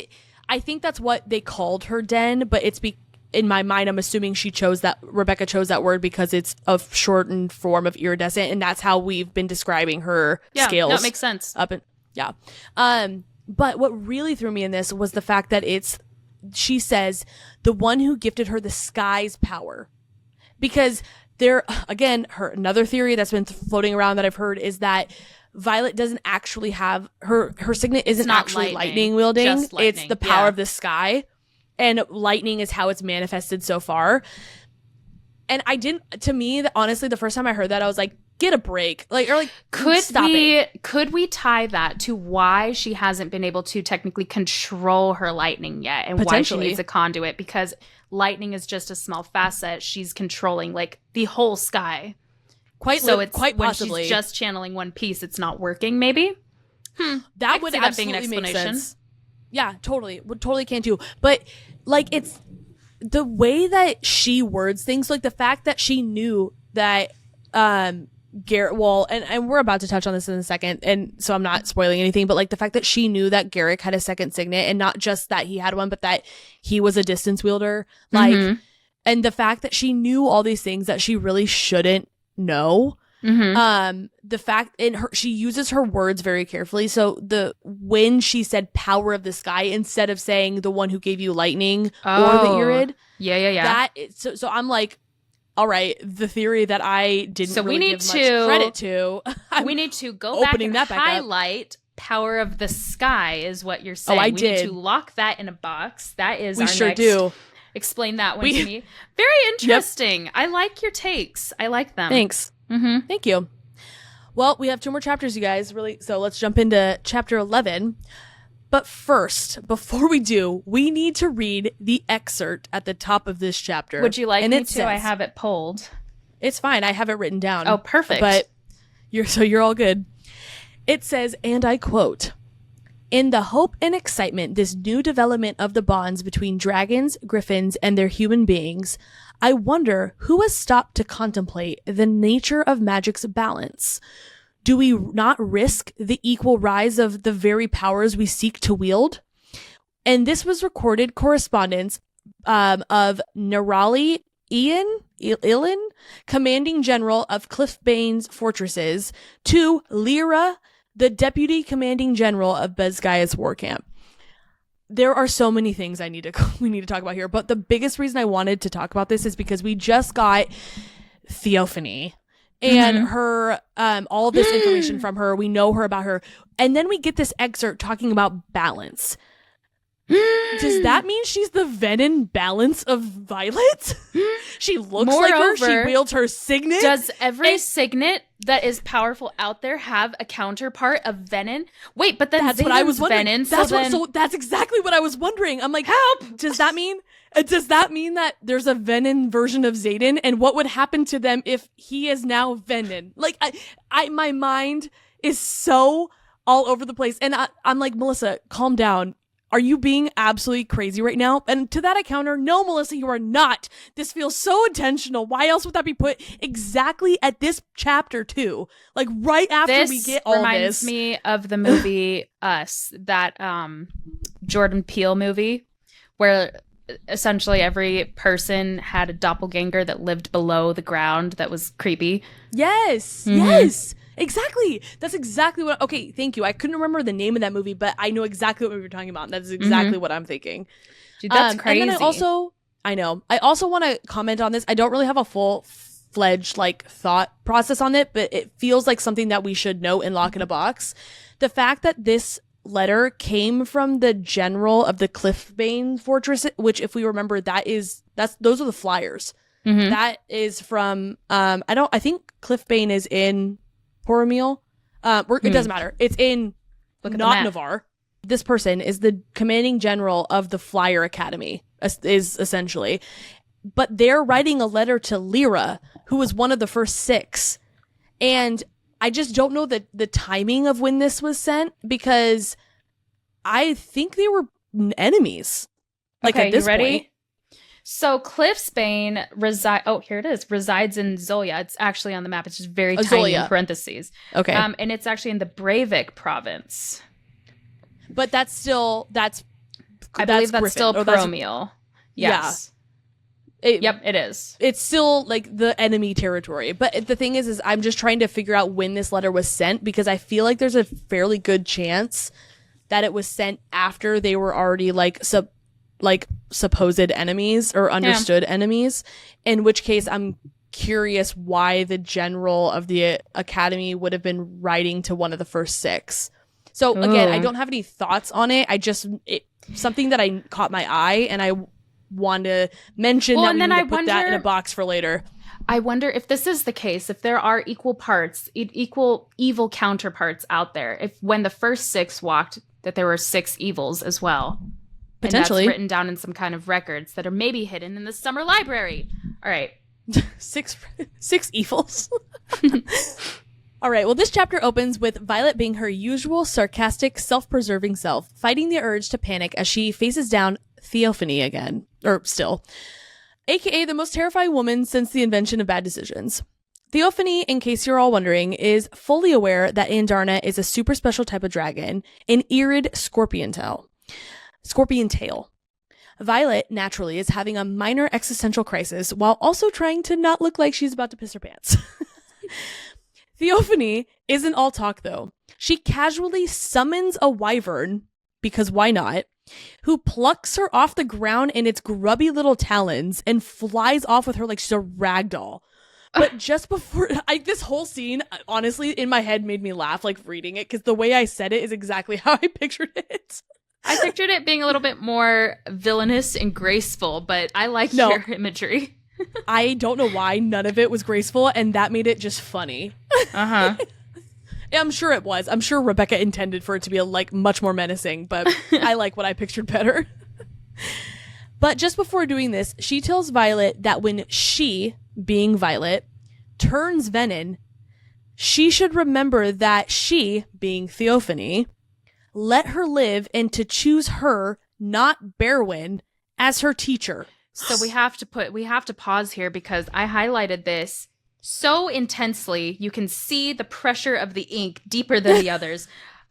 I think that's what they called her den, but it's in my mind, I'm assuming Rebecca chose that word because it's a shortened form of iridescent, and that's how we've been describing her scales. Yeah, that makes sense. But what really threw me in this was the fact that she says, the one who gifted her the sky's power. Because another theory that's been floating around that I've heard is that Violet doesn't actually have her Signet isn't actually lightning wielding. It's the power of the sky, and lightning is how it's manifested so far. And honestly, the first time I heard that, I was like, get a break. Could we tie that to why she hasn't been able to technically control her lightning yet, and why she needs a conduit? Because lightning is just a small facet. She's controlling like the whole sky. Quite possibly. She's just channeling one piece, it's not working, maybe? That would absolutely make sense. Yeah, totally. Would totally can too. But, like, it's the way that she words things, like the fact that she knew that Garrett, and we're about to touch on this in a second, and so I'm not spoiling anything, but like the fact that she knew that Garick had a second Signet, and not just that he had one, but that he was a distance wielder. Like, and the fact that she knew all these things that she really shouldn't know. The fact she uses her words very carefully. So when she said power of the sky instead of saying the one who gave you lightning or the Irid. Yeah. So I'm like, all right, the theory that I didn't give much credit to. We need to go back and highlight power of the sky is what you're saying. We need to lock that in a box. That is our next. Do. Explain that one to me. Very interesting. Yep. I like your takes. I like them. Thanks. Thank you. Well, we have 2 more chapters, you guys. Really, so let's jump into chapter 11. But first, before we do, we need to read the excerpt at the top of this chapter. Would you like me to? I have it pulled. It's fine. I have it written down. Oh, perfect. But you're all good. It says, and I quote, "In the hope and excitement, this new development of the bonds between dragons, griffins, and their human beings, I wonder who has stopped to contemplate the nature of magic's balance. Do we not risk the equal rise of the very powers we seek to wield?" And this was recorded correspondence of Nerali Ilin, commanding general of Cliffbane's fortresses, to Lyra, the deputy commanding general of Bezgaya's war camp. There are so many things we need to talk about here, but the biggest reason I wanted to talk about this is because we just got Theophanie and her, all of this information from her. We know her about her, and then we get this excerpt talking about balance. Does that mean she's the Venom balance of Violet? She looks like her. She wields her signet. Does every signet that is powerful out there have a counterpart of venom? Wait, but then that's what I was wondering. Venom, so that's exactly what I was wondering. I'm like, help! Does that mean that there's a venom version of Xaden, and what would happen to them if he is now venom? Like, my mind is so all over the place, and I'm like, Melissa, calm down. Are you being absolutely crazy right now? And to that I counter, no, Melissa, you are not. This feels so intentional. Why else would that be put exactly at this chapter too? Like right after we get all this. This reminds me of the movie Us, that Jordan Peele movie, where essentially every person had a doppelganger that lived below the ground that was creepy. Yes, yes. Exactly. That's exactly what. Okay, thank you. I couldn't remember the name of that movie, but I know exactly what we were talking about. That is exactly what I'm thinking. Dude, that's crazy. And then I also want to comment on this. I don't really have a full-fledged like thought process on it, but it feels like something that we should know and lock in a box. The fact that this letter came from the general of the Cliffbane Fortress, which, if we remember, those are the flyers. That is from. I think Cliffbane is in Poromil. It doesn't matter. It's in not Navarre. This person is the commanding general of the Flyer Academy, is essentially. But they're writing a letter to Lyra, who was one of the first 6. And I just don't know the timing of when this was sent, because I think they were enemies. Like, okay, at this you ready? point. So Cliffsbane resides in Zolia. It's actually on the map. It's just very tiny Zolia. in parentheses. Okay. And it's actually in the Breivik province. But I believe that's still Poromil. Yes. Yeah. It is. It's still like the enemy territory. But the thing is I'm just trying to figure out when this letter was sent, because I feel like there's a fairly good chance that it was sent after they were already supposed enemies or understood enemies, in which case I'm curious why the general of the academy would have been writing to one of the first 6. So again, I don't have any thoughts on it. Something that I caught my eye, and I want to mention that we need to put that in a box for later. I wonder if this is the case, if there are equal evil counterparts out there, if when the first 6 walked, that there were 6 evils as well. Potentially. And that's written down in some kind of records that are maybe hidden in the summer library. All right. 6 evils. All right. Well, this chapter opens with Violet being her usual sarcastic, self-preserving self, fighting the urge to panic as she faces down Theophanie again. Or still. AKA the most terrifying woman since the invention of bad decisions. Theophanie, in case you're all wondering, is fully aware that Andarna is a super special type of dragon, an Irid scorpion tail. Violet, naturally, is having a minor existential crisis while also trying to not look like she's about to piss her pants. Theophanie isn't all talk, though. She casually summons a wyvern, because why not, who plucks her off the ground in its grubby little talons and flies off with her like she's a rag doll. But just before, this whole scene, honestly, in my head made me laugh, like, reading it, because the way I said it is exactly how I pictured it. I pictured it being a little bit more villainous and graceful, but I like your imagery. I don't know why none of it was graceful, and that made it just funny. I'm sure it was. I'm sure Rebecca intended for it to be much more menacing, but I like what I pictured better. But just before doing this, she tells Violet that when she, being Violet, turns venom, she should remember that she, being Theophanie, let her live and to choose her, not Berwyn, as her teacher. So we have to pause here, because I highlighted this so intensely. You can see the pressure of the ink deeper than the others.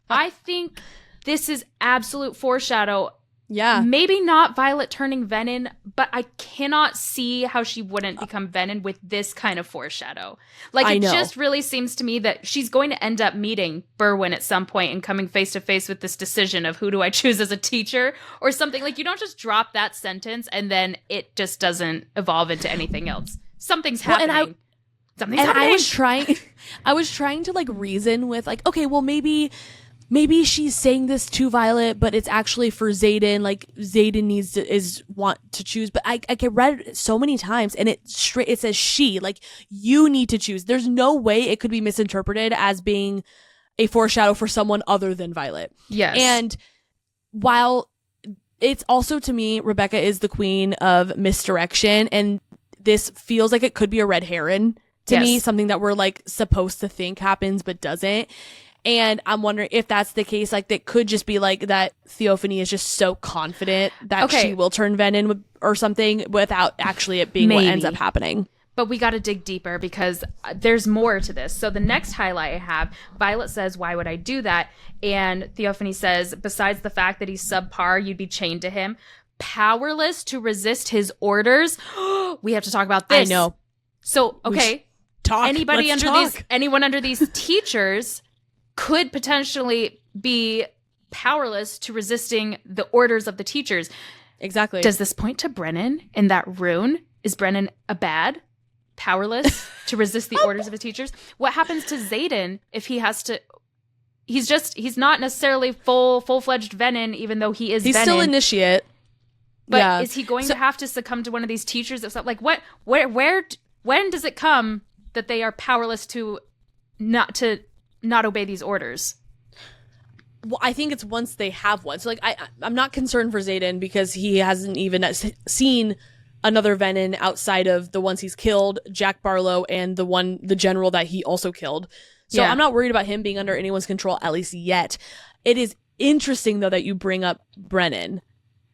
I think this is absolute foreshadow. Yeah. Maybe not Violet turning venom, but I cannot see how she wouldn't become venom with this kind of foreshadow. It just really seems to me that she's going to end up meeting Berwyn at some point and coming face to face with this decision of who do I choose as a teacher or something. You don't just drop that sentence and then it just doesn't evolve into anything else. Something's happening. I was trying to reason with okay, well, maybe maybe she's saying this to Violet, but it's actually for Xaden. Like Xaden want to choose. But I read it so many times, and it says she. Like, you need to choose. There's no way it could be misinterpreted as being a foreshadow for someone other than Violet. Yes. And while it's also, to me, Rebecca is the queen of misdirection, and this feels like it could be a red herring to me, something that we're like supposed to think happens but doesn't. And I'm wondering if that's the case, like that could just be like that Theophanie is just so confident that she will turn venom or something without actually it being what ends up happening. But we got to dig deeper because there's more to this. So the next highlight I have, Violet says, why would I do that? And Theophanie says, besides the fact that he's subpar, you'd be chained to him. Powerless to resist his orders. We have to talk about this. I know. So, okay. Anyone under these teachers could potentially be powerless to resisting the orders of the teachers. Exactly. Does this point to Brennan in that rune? Is Brennan a bad? Powerless to resist the orders of the teachers? What happens to Xaden if he has to... He's not necessarily full-fledged Venom, even though he is He's Venom. Still initiate. But is he going to have to succumb to one of these teachers? Like, when does it come that they are powerless to not obey these orders? Well, I think it's once they have one. So, like, I'm not concerned for Xaden because he hasn't even seen another Venom outside of the ones he's killed, Jack Barlow, and the general that he also killed. So I'm not worried about him being under anyone's control, at least yet. It is interesting, though, that you bring up Brennan,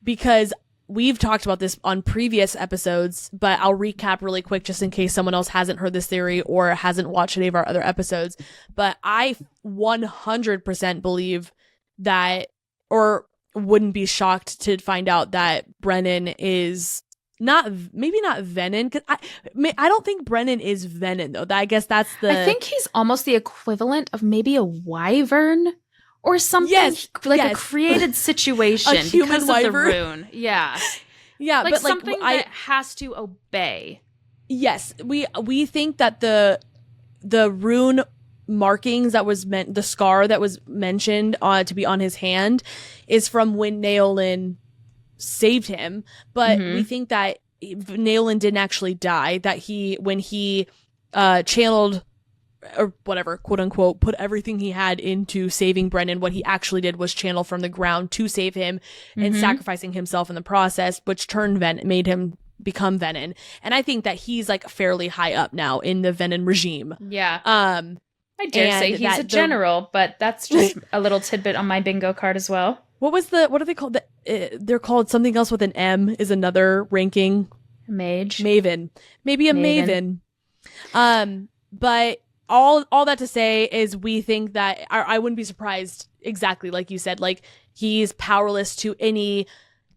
because we've talked about this on previous episodes, but I'll recap really quick just in case someone else hasn't heard this theory or hasn't watched any of our other episodes. But I 100% believe that, or wouldn't be shocked to find out that Brennan is maybe not Venom, because I don't think Brennan is Venom, though. I guess that's I think he's almost the equivalent of maybe a wyvern or something, a created situation a human because wyvern. Of the rune. Yeah, like but something that has to obey. Yes, we think that the rune markings that was meant, the scar that was mentioned to be on his hand, is from when Naolin saved him, but we think that Naolin didn't actually die, that when he channeled or whatever, quote unquote, put everything he had into saving Brennan, what he actually did was channel from the ground to save him and sacrificing himself in the process, which made him become Venom. And I think that he's like fairly high up now in the Venom regime. Yeah. I dare say he's a general, but that's just a little tidbit on my bingo card as well. What are they called? They're called something else with an M is another ranking. Mage. Maven. Maybe a Maven. But all that to say is we think that I wouldn't be surprised, exactly like you said, like he's powerless to any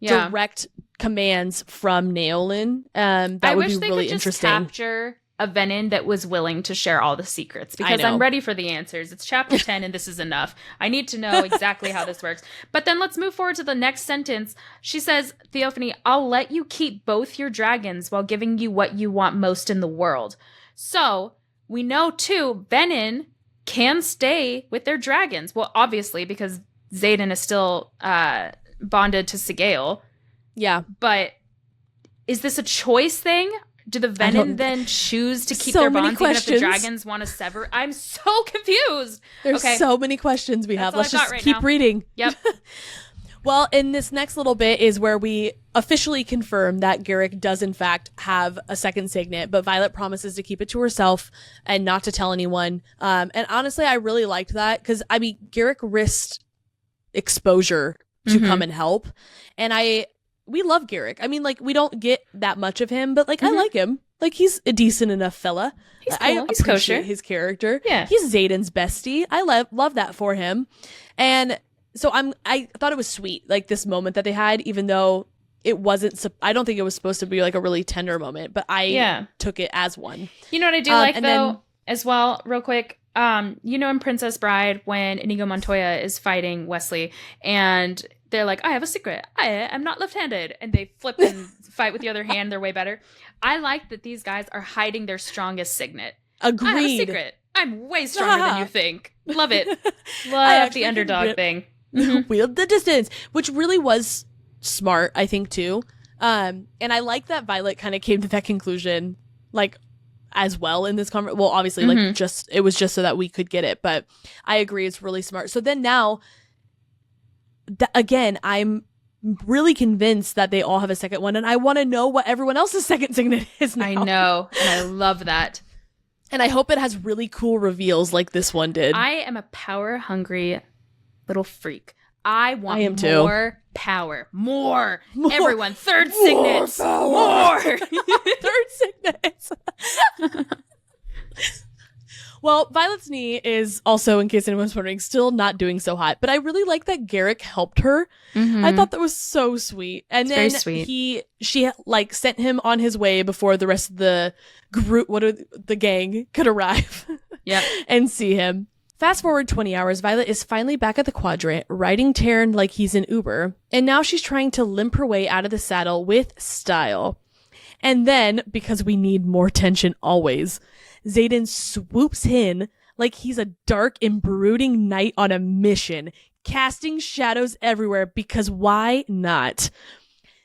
direct commands from Naolin. That would be really interesting. I wish they could just capture a Venom that was willing to share all the secrets, because I'm ready for the answers. It's chapter 10 and this is enough. I need to know exactly how this works. But then let's move forward to the next sentence. She says, Theophanie, I'll let you keep both your dragons while giving you what you want most in the world. So we know too, Venom can stay with their dragons. Well, obviously, because Xaden is still bonded to Sigale. Yeah. But is this a choice thing? Do the Venom then choose to keep their bonds even if the dragons want to sever? I'm so confused. There's so many questions we have. Let's just keep reading. Yep. Well, in this next little bit is where we officially confirm that Garick does in fact have a second signet, but Violet promises to keep it to herself and not to tell anyone. And honestly, I really liked that because, I mean, Garick risked exposure to come and help. And we love Garick. I mean, like, we don't get that much of him, but like, I like him. Like, he's a decent enough fella. He's cool. I appreciate kosher. His character. Yeah. He's Xaden's bestie. I love that for him. And so I thought it was sweet, like this moment that they had, even though it wasn't, I don't think it was supposed to be like a really tender moment, but I took it as one. You know what I do like though, as well, real quick? You know, in Princess Bride, when Inigo Montoya is fighting Wesley and they're like, I have a secret. I am not left-handed. And they flip and fight with the other hand. They're way better. I like that these guys are hiding their strongest signet. Agreed. I have a secret. I'm way stronger than you think. Love it. Love the underdog thing. Wield the distance, which really was smart, I think, too. And I like that Violet kind of came to that conclusion, like, as well in this conversation. Well, obviously, like, it was just so that we could get it, but I agree, it's really smart. So then now, again, I'm really convinced that they all have a second one, and I want to know what everyone else's second signet is now. I know, and I love that. And I hope it has really cool reveals like this one did. I am a power-hungry little freak. I want more power. More. Everyone, third signets. More. Third signets. Well, Violet's knee is also, in case anyone's wondering, still not doing so hot. But I really like that Garick helped her. I thought that was so sweet. And then she like sent him on his way before the rest of the group, the gang, could arrive. And see him. Fast forward 20 hours, Violet is finally back at the quadrant, riding Tairn like he's an Uber. And now she's trying to limp her way out of the saddle with style. And then, because we need more tension always, Xaden swoops in like he's a dark and brooding knight on a mission, casting shadows everywhere because why not?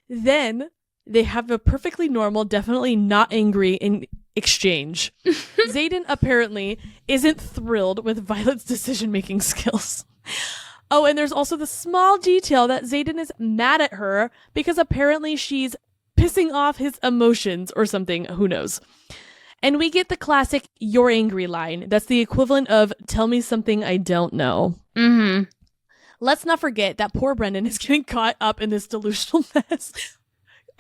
Then they have a perfectly normal, definitely not angry in exchange. Xaden apparently isn't thrilled with Violet's decision-making skills. Oh, and there's also the small detail that Xaden is mad at her because apparently she's pissing off his emotions or something. Who knows? And we get the classic "you're angry" line. That's the equivalent of "tell me something I don't know." Let's not forget that poor Brendan is getting caught up in this delusional mess.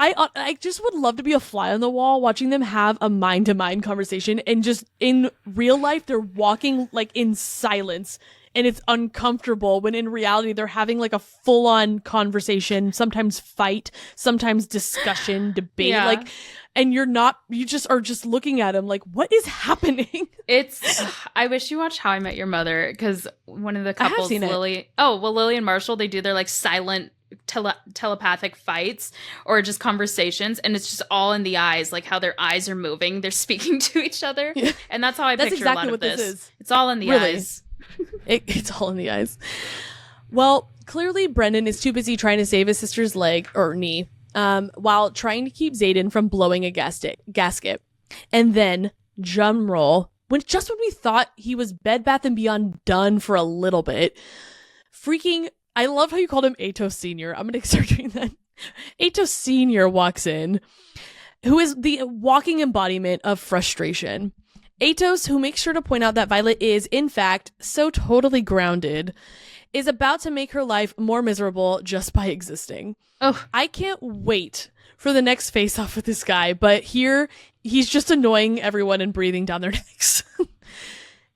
I just would love to be a fly on the wall watching them have a mind-to-mind conversation, and just in real life they're walking like in silence and it's uncomfortable, when in reality they're having like a full-on conversation, sometimes fight, sometimes discussion, debate, like, and you just are just looking at him like, what is happening? I wish you watched How I Met Your Mother, because one of the couples, Lily and Marshall, they do their like silent telepathic fights or just conversations, and it's just all in the eyes, like how their eyes are moving, they're speaking to each other, and that's how I picture exactly a lot of this is. It's all in the eyes. It's all in the eyes. Well, clearly Brendan is too busy trying to save his sister's leg or knee, while trying to keep Xaden from blowing a gasket. And then, drum roll, when we thought he was Bed Bath & Beyond done for a little bit, I love how you called him Aetos Senior. I'm going to start doing that. Aetos Senior walks in, who is the walking embodiment of frustration. Aetos, who makes sure to point out that Violet is, in fact, so totally grounded, is about to make her life more miserable just by existing. Oh, I can't wait for the next face-off with this guy, but here, he's just annoying everyone and breathing down their necks.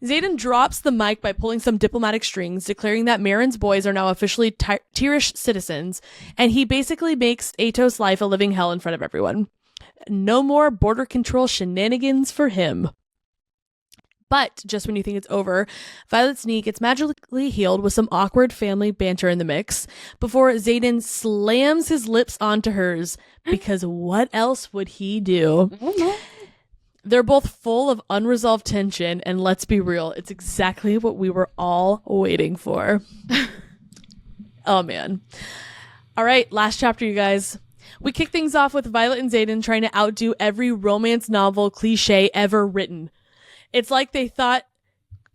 Xaden drops the mic by pulling some diplomatic strings, declaring that Marin's boys are now officially Tyrish citizens, and he basically makes Aetos' life a living hell in front of everyone. No more border control shenanigans for him. But just when you think it's over, Violet's knee gets magically healed with some awkward family banter in the mix before Xaden slams his lips onto hers, because what else would he do? They're both full of unresolved tension, and let's be real, it's exactly what we were all waiting for. Oh, man. All right, last chapter, you guys. We kick things off with Violet and Xaden trying to outdo every romance novel cliche ever written. It's like they thought,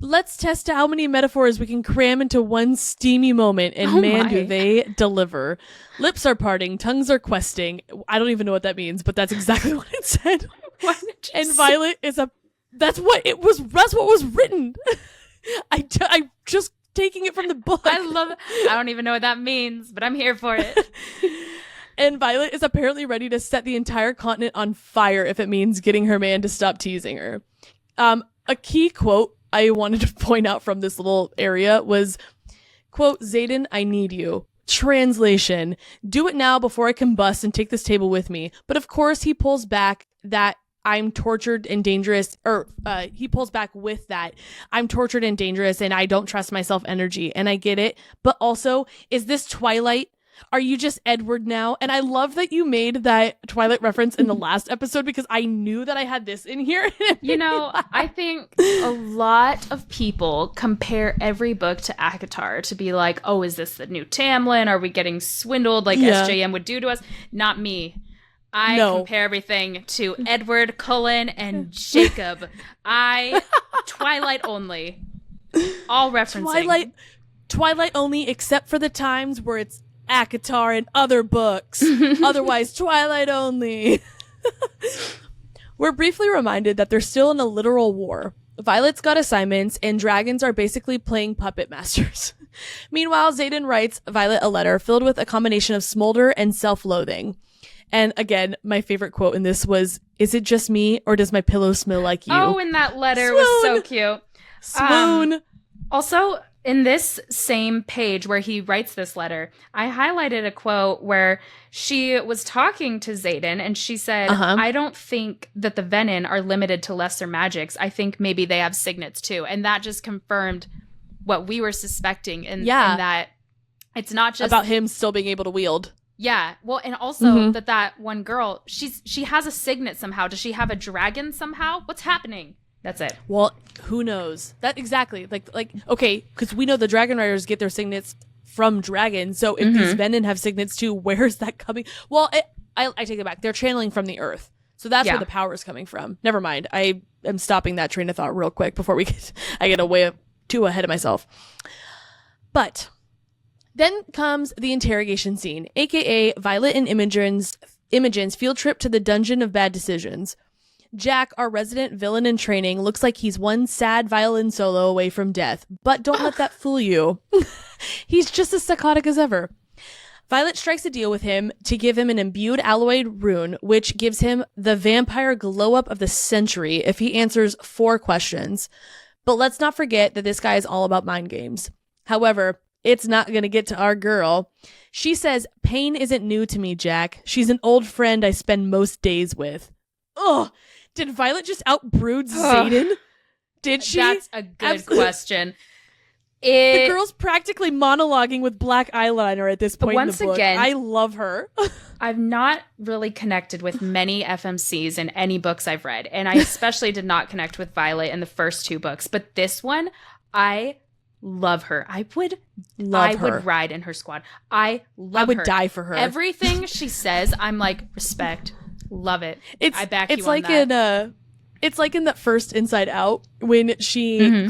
let's test how many metaphors we can cram into one steamy moment, and do they deliver. Lips are parting, tongues are questing. I don't even know what that means, but that's exactly what it said. And Violet is that's what was written. I'm just taking it from the book. I love it. I don't even know what that means, but I'm here for it. And Violet is apparently ready to set the entire continent on fire if it means getting her man to stop teasing her. A key quote I wanted to point out from this little area was, quote, "Xaden, I need you." Translation: do it now before I combust and take this table with me. But of course he pulls back that I'm tortured and dangerous, he pulls back with that I'm tortured and dangerous and I don't trust myself energy. And I get it. But also, is this Twilight? Are you just Edward now? And I love that you made that Twilight reference in the last episode because I knew that I had this in here. You know, I think a lot of people compare every book to ACOTAR to be like, oh, is this the new Tamlin? Are we getting swindled like SJM would do to us? Not me. I compare everything to Edward, Cullen, and Jacob. Twilight only. All referencing. Twilight only, except for the times where it's ACOTAR and other books. Otherwise, Twilight only. We're briefly reminded that they're still in a literal war. Violet's got assignments, and dragons are basically playing puppet masters. Meanwhile, Xaden writes Violet a letter filled with a combination of smolder and self-loathing. And again, my favorite quote in this was, "Is it just me, or does my pillow smell like you?" Oh, and that letter was so cute. Swoon. Also, in this same page where he writes this letter, I highlighted a quote where she was talking to Xaden and she said, I don't think that the Venin are limited to lesser magics. I think maybe they have signets too. And that just confirmed what we were suspecting in that it's not just about him still being able to wield. Yeah. Well, and also that one girl, she has a signet somehow. Does she have a dragon somehow? What's happening? That's it. Well, who knows? That exactly. Like okay, because we know the Dragon Riders get their signets from dragons. So if these Venin have signets too, where's that coming? Well, I take it back. They're channeling from the earth. So that's where the power is coming from. Never mind. I am stopping that train of thought real quick before I get way too ahead of myself. But then comes the interrogation scene, aka Violet and Imogen's field trip to the Dungeon of Bad Decisions. Jack, our resident villain in training, looks like he's one sad violin solo away from death, but don't let that fool you. He's just as psychotic as ever. Violet strikes a deal with him to give him an imbued alloyed rune, which gives him the vampire glow-up of the century if he answers 4 questions. But let's not forget that this guy is all about mind games. However, it's not going to get to our girl. She says, "Pain isn't new to me, Jack. She's an old friend I spend most days with." Ugh. Did Violet just outbrood Xaden? Did she? That's a good question. The girl's practically monologuing with black eyeliner at this point in the book. Again, I love her. I've not really connected with many FMCs in any books I've read, and I especially did not connect with Violet in the first 2 books. But this one, I love her. I would ride in her squad. I would die for her. Everything she says, I'm like, respect. Love it. I back you on that. It's like in that first Inside Out when she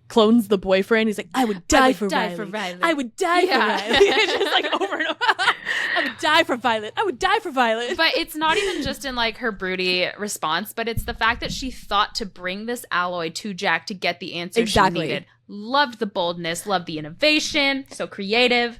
clones the boyfriend. He's like, I would die for Riley. I would die for Riley. It's just like over and over. I would die for Violet. I would die for Violet. But it's not even just in like her broody response, but it's the fact that she thought to bring this alloy to Jack to get the answer she needed. Loved the boldness. Loved the innovation. So creative.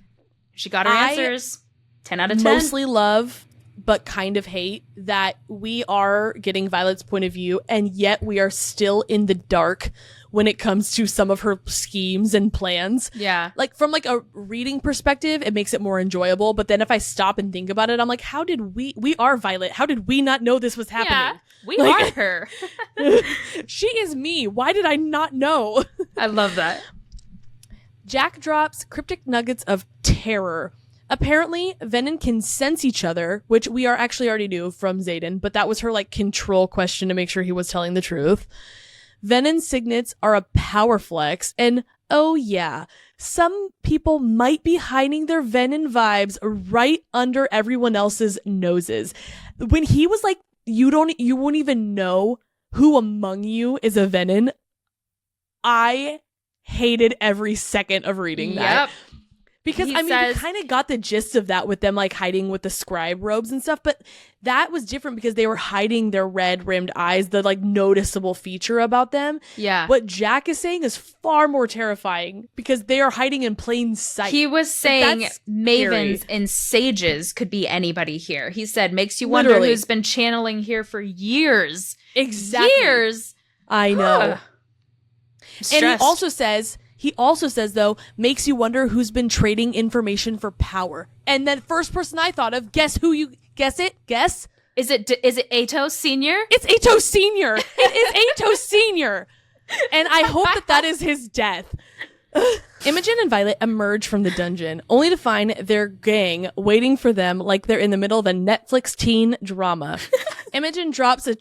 She got her answers. 10 out of 10. Mostly love, but kind of hate that we are getting Violet's point of view, and yet we are still in the dark when it comes to some of her schemes and plans. Yeah. Like from like a reading perspective, it makes it more enjoyable. But then if I stop and think about it, I'm like, how did we are Violet. How did we not know this was happening? Yeah, we are her. She is me. Why did I not know? I love that. Jack drops cryptic nuggets of terror. Apparently, Venin can sense each other, which we actually already knew from Xaden, but that was her like control question to make sure he was telling the truth. Venin signets are a power flex, and oh yeah, some people might be hiding their Venin vibes right under everyone else's noses. When he was like, you won't even know who among you is a Venin, I hated every second of reading that. Because, we kind of got the gist of that with them, like, hiding with the scribe robes and stuff. But that was different because they were hiding their red-rimmed eyes, the, like, noticeable feature about them. Yeah. What Jack is saying is far more terrifying because they are hiding in plain sight. He was saying mavens and sages could be anybody here. He said, makes you wonder who's been channeling here for years. Exactly. Years. I know. And he also says, though, makes you wonder who's been trading information for power. And then first person I thought of, guess who you... Guess it? Guess? Is it Aetos Senior? It's Aetos Senior. It is Aetos Senior. And I hope that is his death. Imogen and Violet emerge from the dungeon, only to find their gang waiting for them like they're in the middle of a Netflix teen drama. Imogen drops a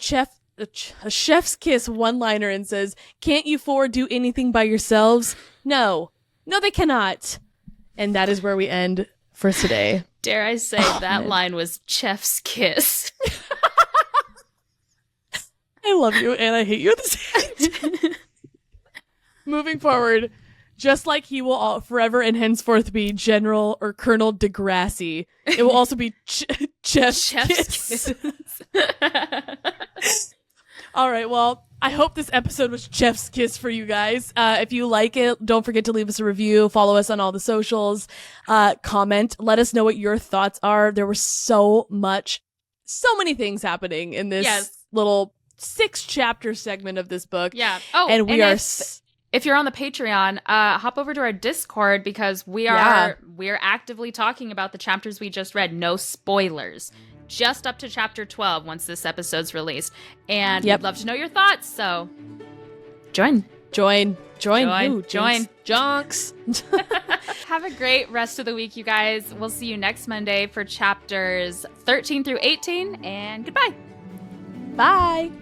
chef's kiss one-liner and says, "Can't you four do anything by yourselves?" No, they cannot. And that is where we end for today. Dare I say that line was chef's kiss. I love you and I hate you at the same time. Moving forward, just like he will forever and henceforth be General or Colonel Degrassi, it will also be chef's kiss. All right, well, I hope this episode was chef's kiss for you guys. If you like it, don't forget to leave us a review, follow us on all the socials, comment, let us know what your thoughts are. There was so many things happening in this little 6-chapter segment of this book. Yeah. Oh, and if you're on the Patreon, hop over to our Discord because we're actively talking about the chapters we just read. No spoilers. Just up to chapter 12 once this episode's released. And we'd love to know your thoughts, so join. Join. Jonks. Have a great rest of the week, you guys. We'll see you next Monday for chapters 13 through 18, and goodbye. Bye.